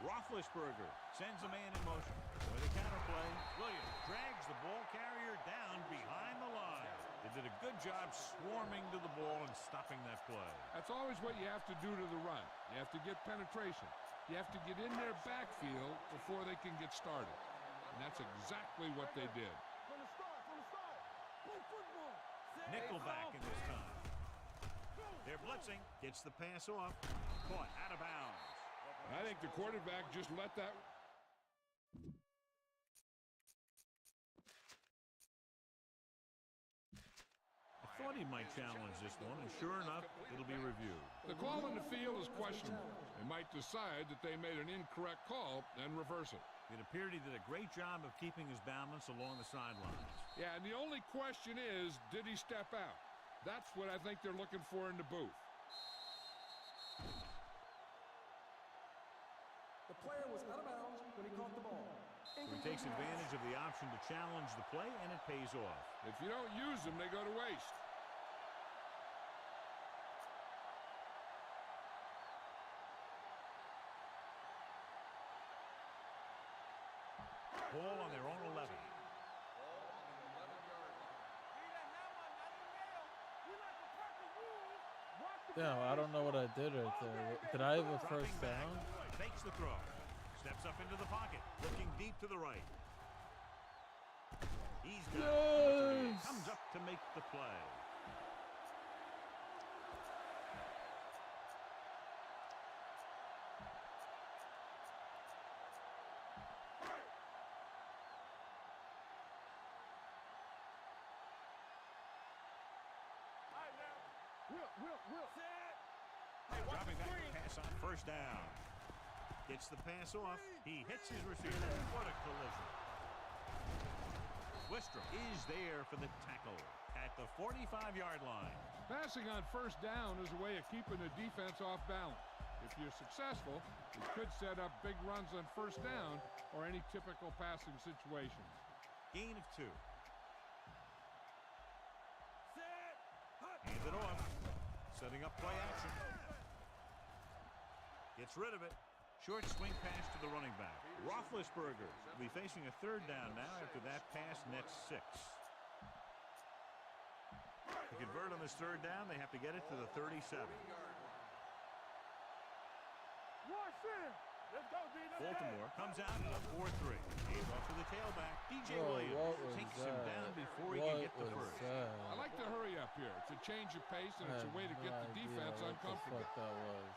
Roethlisberger sends a man in motion. With a counterplay, Williams drags the ball carrier down behind the line. They did a good job swarming to the ball and stopping that play. That's always what you have to do to the run. You have to get penetration. You have to get in their backfield before they can get started. And that's exactly what they did. From the start. Play football. Nickelback in this time. They're blitzing. Gets the pass off. Caught out of bounds. I think the quarterback just let that. I thought he might challenge this one, and sure enough, it'll be reviewed. The call in the field is questionable. They might decide that they made an incorrect call and reverse it. It appeared he did a great job of keeping his balance along the sidelines. Yeah, and the only question is, did he step out? That's what I think they're looking for in the booth. The player was out of bounds when he caught the ball. So he takes advantage of the option to challenge the play, and it pays off. If you don't use them, they go to waste. Ball on their own 11. Damn, I don't know what I did right there. Did I have a first Dropping back, down? fakes the throw. Steps up into the pocket, looking deep to the right. He's got it. Yes! Comes up to make the play. Dropping back to pass on first down. Gets the pass off. He hits his receiver. What a collision. Wistrom is there for the tackle at the 45-yard line. Passing on first down is a way of keeping the defense off balance. If you're successful, it could set up big runs on first down or any typical passing situations. Gain of 2. Hands it off. Setting up play action. Gets rid of it. Short swing pass to the running back. Roethlisberger will be facing a third down now after that pass nets 6. To convert on this third down, they have to get it to the 37. Baltimore comes out in a 4-3. Hands off to the tailback. DJ Williams takes him down before he can get the first. I like to hurry up here. It's a change of pace, and it's a way to get the defense uncomfortable. What that was.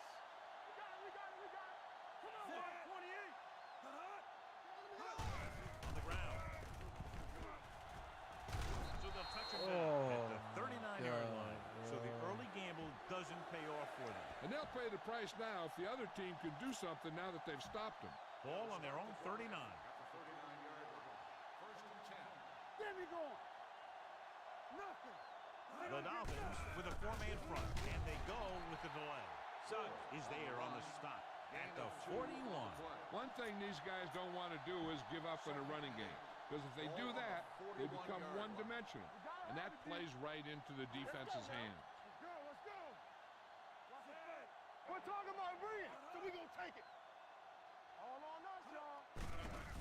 On the ground. So they'll touch him back at the 39-yard line. So the early gamble doesn't pay off for them. And they'll pay the price now if the other team can do something now that they've stopped them. Ball on their own 39. Get me going. Nothing. The Dolphins with a four-man front, and they go with the delay. Suggs is there on the stop at the 41. One thing these guys don't want to do is give up in a running game. because if they do that, they become one-dimensional, and that plays right into the defense's hands. Let's go, let's go. Watch the play. We're talking about bringing, so we're going to take it. All on us, y'all.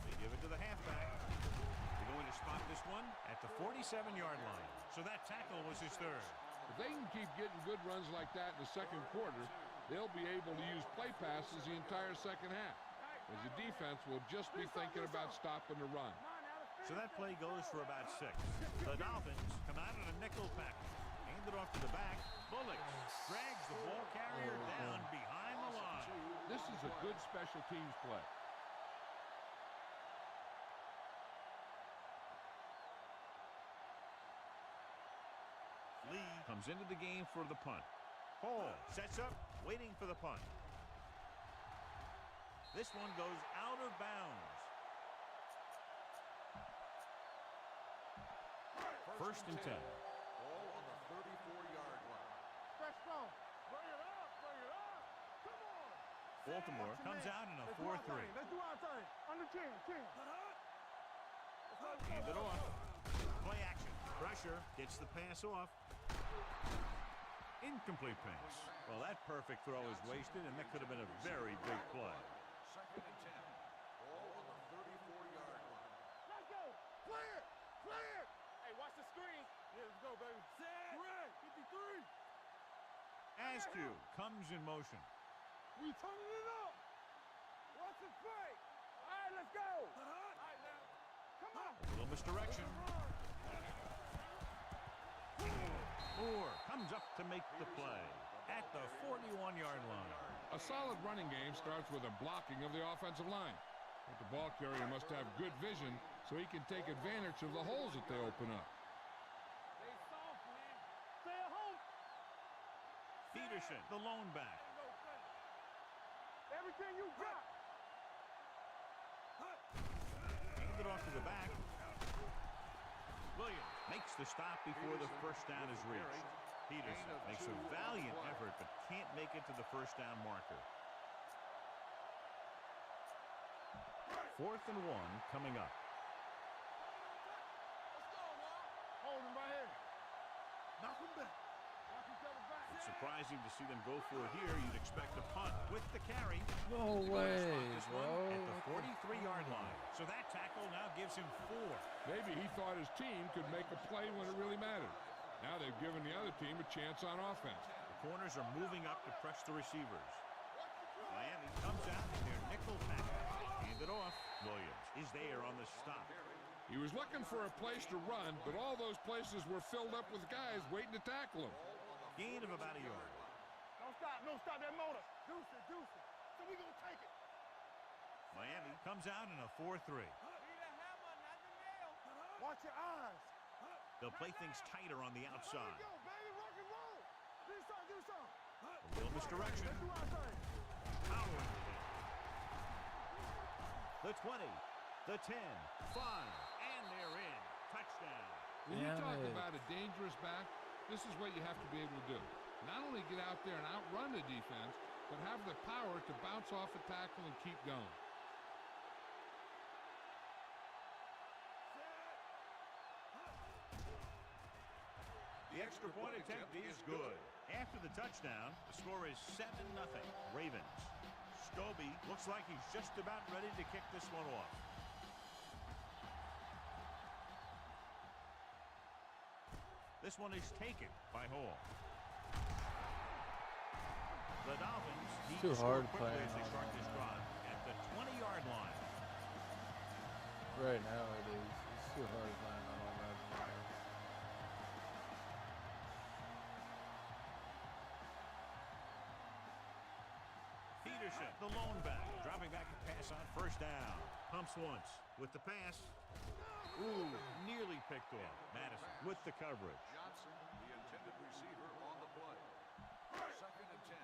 They give it to the halfback. They're going to spot this one at the 47-yard line. So that tackle was his third. If they can keep getting good runs like that in the second quarter, they'll be able to use play passes the entire second half, as the defense will just be thinking about stopping the run. So that play goes for about 6. The Dolphins come out in a nickel package. Hand it off to the back. Bullock drags the ball carrier down behind the line. This is a good special teams play. Lee comes into the game for the punt. Hall sets up, waiting for the punt. This one goes out of bounds. First and 10. Ball on the 34-yard line. Fresh ball. Bring it up, bring it up. Come on. Baltimore comes out in a 4-3. Let's do our thing. Under 10, 10. Hand it off. Play action. Pressure gets the pass off. Incomplete pass. Well, that perfect throw is wasted, and that could have been a very big play. Second and 10. Ball on the 34-yard line. Let's go. Clear, clear. Hey, watch the screen. Yeah, let's go, baby. Set. 53. Askew comes in motion. We turning it up. Watch the play. All right, let's go. All right, now. Come on. A little misdirection. Moore comes up to make the play at the 41-yard line. A solid running game starts with a blocking of the offensive line. But the ball carrier must have good vision so he can take advantage of the holes that they open up. Stay soft, man. Stay at home. Peterson, the lone back. Everything you got. Hand it off to the back. Williams makes the stop before the first down is reached. Peterson makes a valiant effort but can't make it to the first down marker. 4th and 1 coming up. Let's go, Walt. Hold him right here. Knock him back. Knock each other back. It's surprising to see them go for it here. You'd expect a punt with the carry. No They're going to way, spot this one bro. at the 43-yard line. So that tackle now gives him 4. Maybe he thought his team could make a play when it really mattered. Now they've given the other team a chance on offense. The corners are moving up to press the receivers. Miami comes out in their nickel package. Hand it off. Williams is there on the stop. He was looking for a place to run, but all those places were filled up with guys waiting to tackle him. Gain of about a yard. Don't stop that motor. Deuce it. So we gonna take it. Miami comes out in a 4-3. Watch your eyes. They'll play things tighter on the outside. There we go, baby. Rock and roll. Do something. A little misdirection. Let's do our thing. Powering it in. The 20, the 10, 5, and they're in. Touchdown. When you Damn talk it. about a dangerous back, this is what you have to be able to do. Not only get out there and outrun the defense, but have the power to bounce off a tackle and keep going. The extra point attempt is good. After the touchdown, the score is 7-0. Ravens. Scobie looks like he's just about ready to kick this one off. This one is taken by Hall. The Dolphins need Too to score hard quickly playing as they on start that this line. drive at the 20-yard line. Right now it is. It's too hard playing on all that. Peterson, the lone back, dropping back to pass on first down. Pumps once with the pass. Ooh, nearly picked off. Madison with the coverage. Johnson, the intended receiver on the play. Second and 10.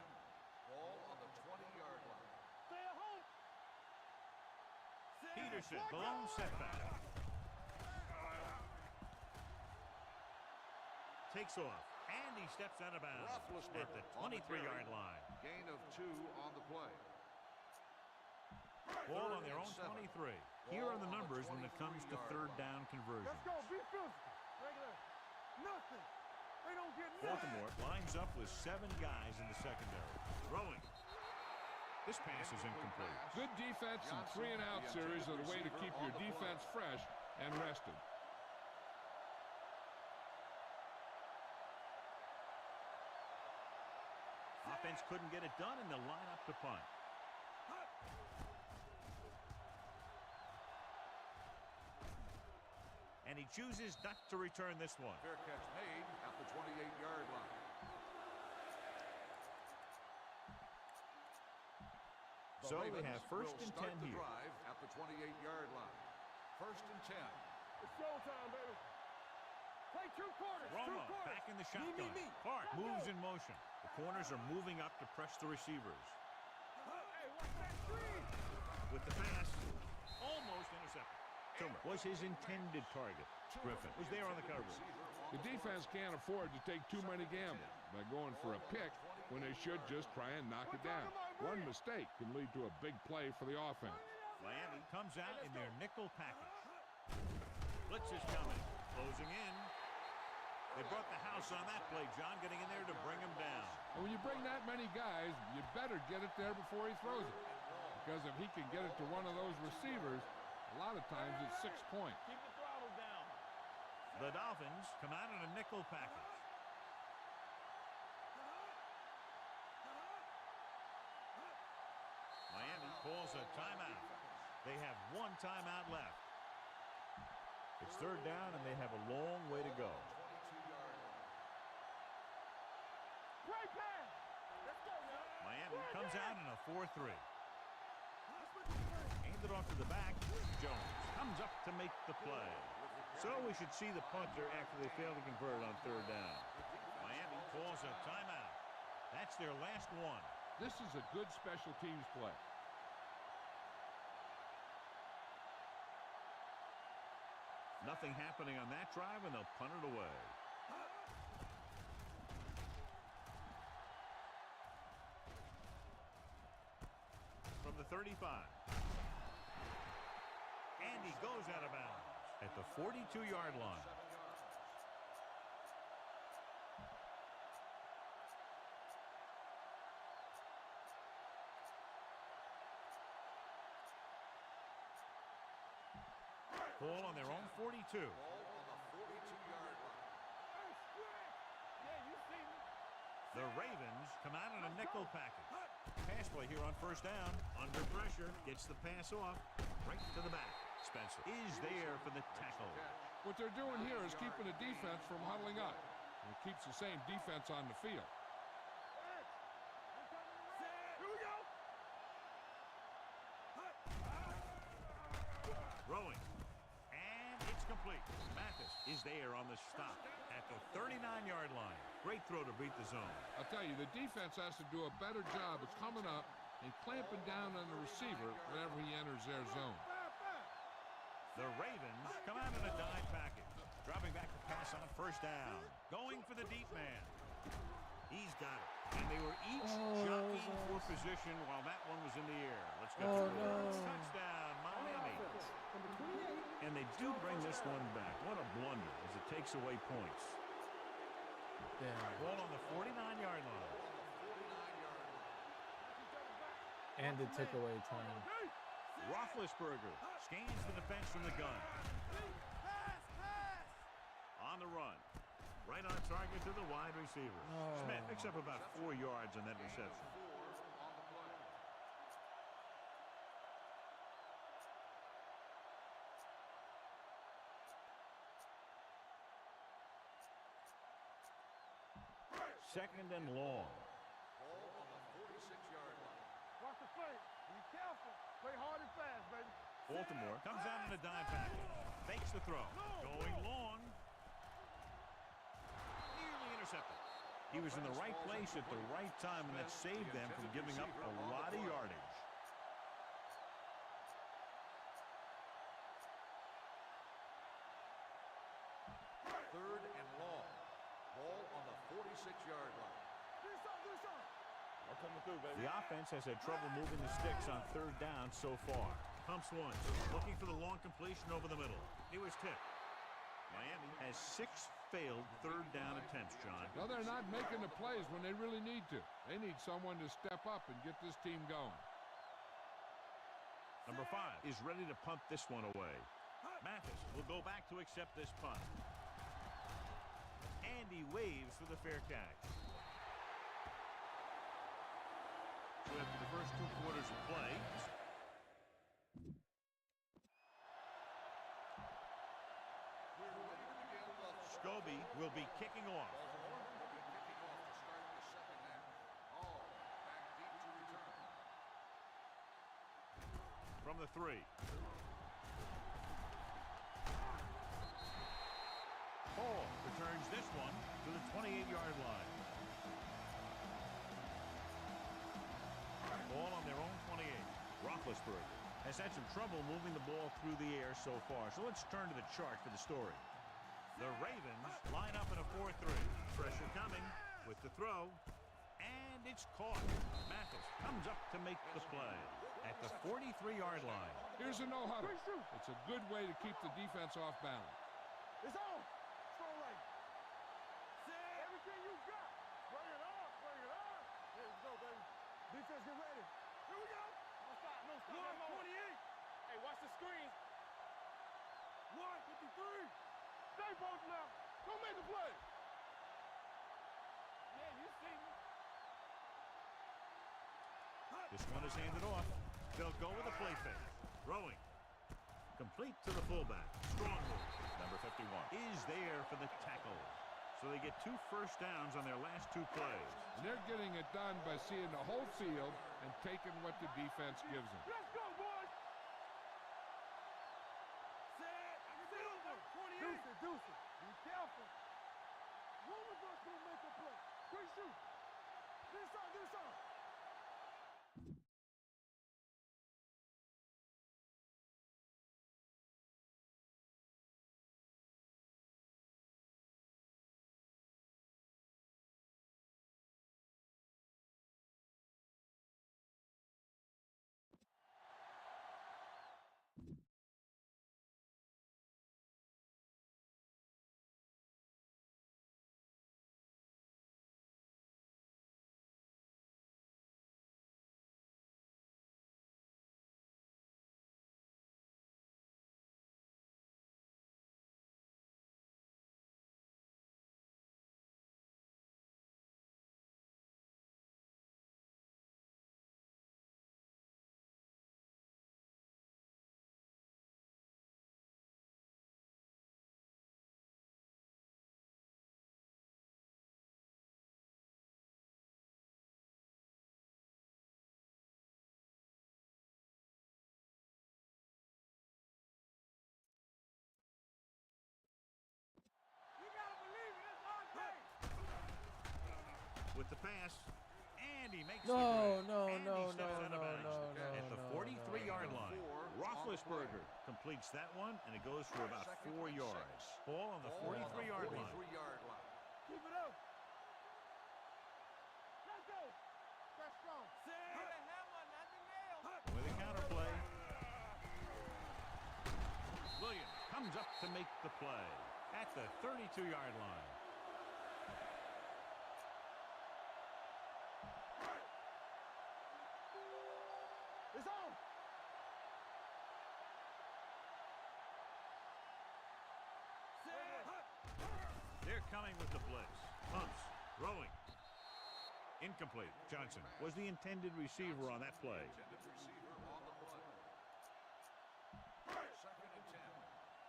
Ball on the 20-yard line. Stay at home. Peterson, the lone setback. Takes off, and he steps out of bounds at the 23-yard line. Gain of 2 on the play. Ball on their own 23. Here are the numbers when it comes to third down. don't get nothing. Baltimore lines up with 7 guys in the secondary. Throwing. This pass is incomplete. Good defense and 3-and-out series are the way to keep your defense fresh and rested. Offense couldn't get it done, and they'll line up to punt. And he chooses not to return this one. Fair catch made at the 28-yard line. So they have first and 10 here. Drive at the 28-yard line. First and 10. It's showtime, baby. Play 2 quarters. Romo 2 quarters. back in the shotgun. Me. Clark moves in motion. The corners are moving up to press the receivers. Hey, watch that screen. With the pass, almost intercepted. Toomer was his intended target. Griffin was there on the coverage. The defense can't afford to take too many gambles by going for a pick when they should just try and knock it down. One mistake can lead to a big play for the offense. Miami comes out in their nickel package. Blitz is coming. Closing in. They brought the house on that play, John, getting in there to bring him down. And when you bring that many guys, you better get it there before he throws it. Because if he can get it to one of those receivers, a lot of times it's 6 points. Keep the throttle down. The Dolphins come out in a nickel package. Miami calls a timeout. They have 1 timeout left. It's 3rd down, and they have a long way to go. Great pass. Let's go, man. Miami comes out in a 4-3. Handed off to the back. Jones comes up to make the play. So we should see the punter after they fail to convert on 3rd down. Miami calls a timeout. That's their last one. This is a good special teams play. Nothing happening on that drive, and they'll punt it away. From the 35. And he goes out of bounds at the 42-yard line. Ball on their own 42. Ball on the 42-yard line. Yeah, you see me. The Ravens come out in a nickel package. Pass play here on 1st down. Under pressure. Gets the pass off. Right to the back. Spencer is there for the tackle. What they're doing here is keeping the defense from huddling up. And it keeps the same defense on the field. Here we go. Throwing. And it's complete. Mathis is there on the stop at the 39-yard line. Great throw to beat the zone. I'll tell you, the defense has to do a better job of coming up and clamping down on the receiver whenever he enters their zone. The Ravens come out in a dime package. Dropping back to pass on 1st down. Going for the deep man. He's got it. And they were each jockeying for position while that one was in the air. Let's go. Touchdown, Miami. And they do bring this one back. What a blunder as it takes away points. Yeah. Ball on the 49-yard line. And it took away time. Roethlisberger scans the defense from the gun. On the run. Right on target to the wide receiver. Smith picks up about 4 yards on that reception. Second and long. Ball on the 46-yard line. Watch the play. Be careful. Play hard and fast, baby. Baltimore comes out in a dime package. Fakes the throw. Going long. Nearly intercepted. He was in the right place at the right time, and that saved them from giving up a lot of yardage. Third and long. Ball on the 46-yard line. Do something. I'm coming through, baby. The offense has had trouble moving the sticks on 3rd down so far. Pumps once, looking for the long completion over the middle. It was tipped. Miami has 6 failed third down attempts, John. No, they're not making the plays when they really need to. They need someone to step up and get this team going. Number 5 is ready to punt this one away. Mathis will go back to accept this punt. And he waves for the fair catch. So after the first 2 quarters of play, Scobie will be kicking off. From the 3. Hall returns this one to the 28-yard line. Ball on their own 28. Roethlisberger has had some trouble moving the ball through the air so far. So let's turn to the chart for the story. The Ravens line up in a 4-3. Pressure coming with the throw. And it's caught. Mathis comes up to make the play at the 43-yard line. Here's a no-huddle. It's a good way to keep the defense off balance. It's on. Strong right. Everything you got. Bring it up. Bring it up. Here we go, baby. Defense, get ready. Here we go. No stop. No stop. 128. Hey, watch the screen. 153. Stay both now. Go make the play. Yeah, you see me. This one is handed off. They'll go with a play fake. Throwing. Complete to the fullback. Strong move. Number 51 is there for the tackle. So they get 2 first downs on their last 2 plays. And they're getting it done by seeing the whole field and taking what the defense gives them. Let's go, boys. Set. Silver. 28. Deuce it. Be careful. One of us going to make a play. Quick shoot. This on, this on. With the pass, and he makes No, the grab. no, And no, he steps no, out of no, bounds no, no, at the no, 43-yard no. line. Roethlisberger completes that one, and it goes for about 4 yards. Ball on the 43-yard line. Keep it up. Let's go. That's strong. Set. The hammer, not the nail. With a counterplay. Williams comes up to make the play at the 32-yard line. It's on. They're coming with the blitz. Pumps. Throwing. Incomplete. Johnson was the intended receiver on that play. Second and 10.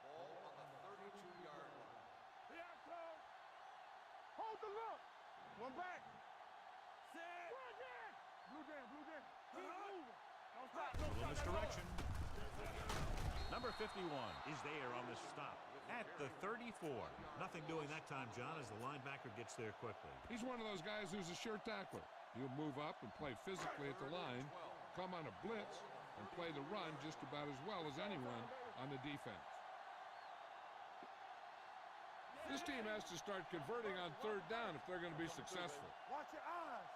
Ball on the 32-yard line. Here it comes. Hold the look. One back. Set. Blue jam. Blue jam. Keep moving. Don't stop. Don't Little stop. misdirection. Number 51 is there on the stop at the 34. Nothing doing that time, John, as the linebacker gets there quickly. He's one of those guys who's a sure tackler. He'll move up and play physically at the line, come on a blitz, and play the run just about as well as anyone on the defense. This team has to start converting on 3rd down if they're going to be successful. Watch your eyes.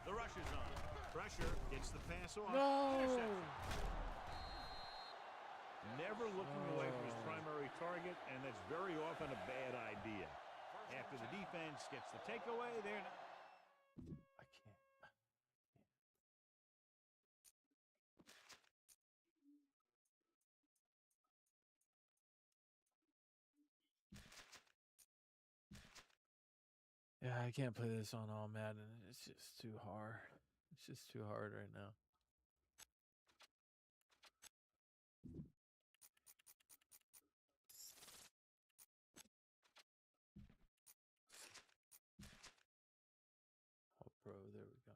The rush is on. Pressure gets the pass off. No. Interception. Never looking away from his primary primary target, and that's very often a bad idea. After the defense gets the takeaway, they're not. I can't. Yeah, I can't play this on all Madden. It's just too hard. It's just too hard right now. Oh, bro, there we go.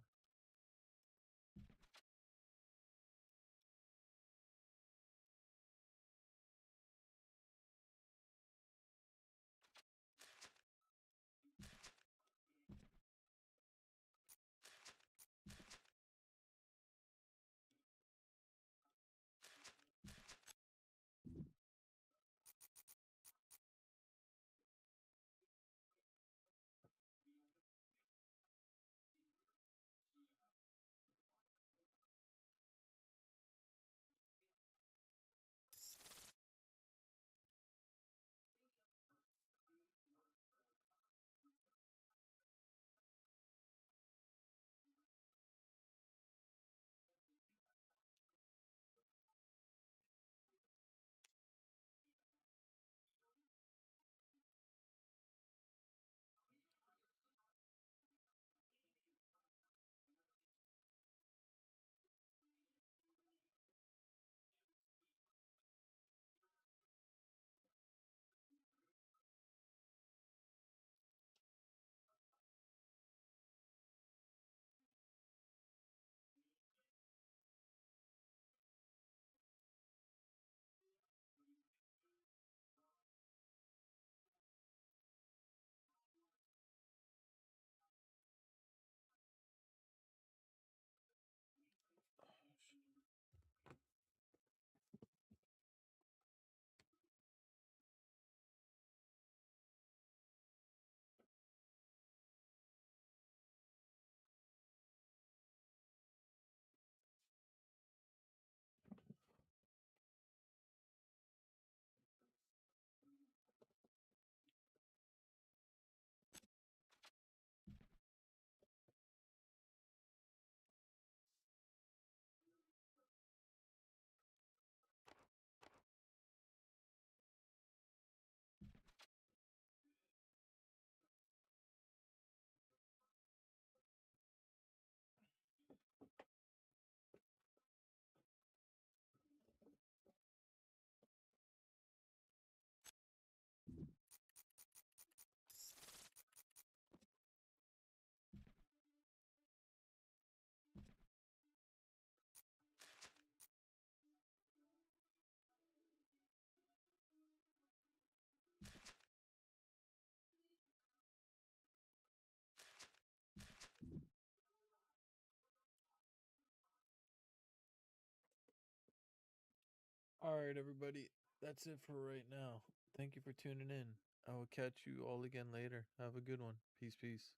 All right, everybody. That's it for right now. Thank you for tuning in. I will catch you all again later. Have a good one. Peace, peace.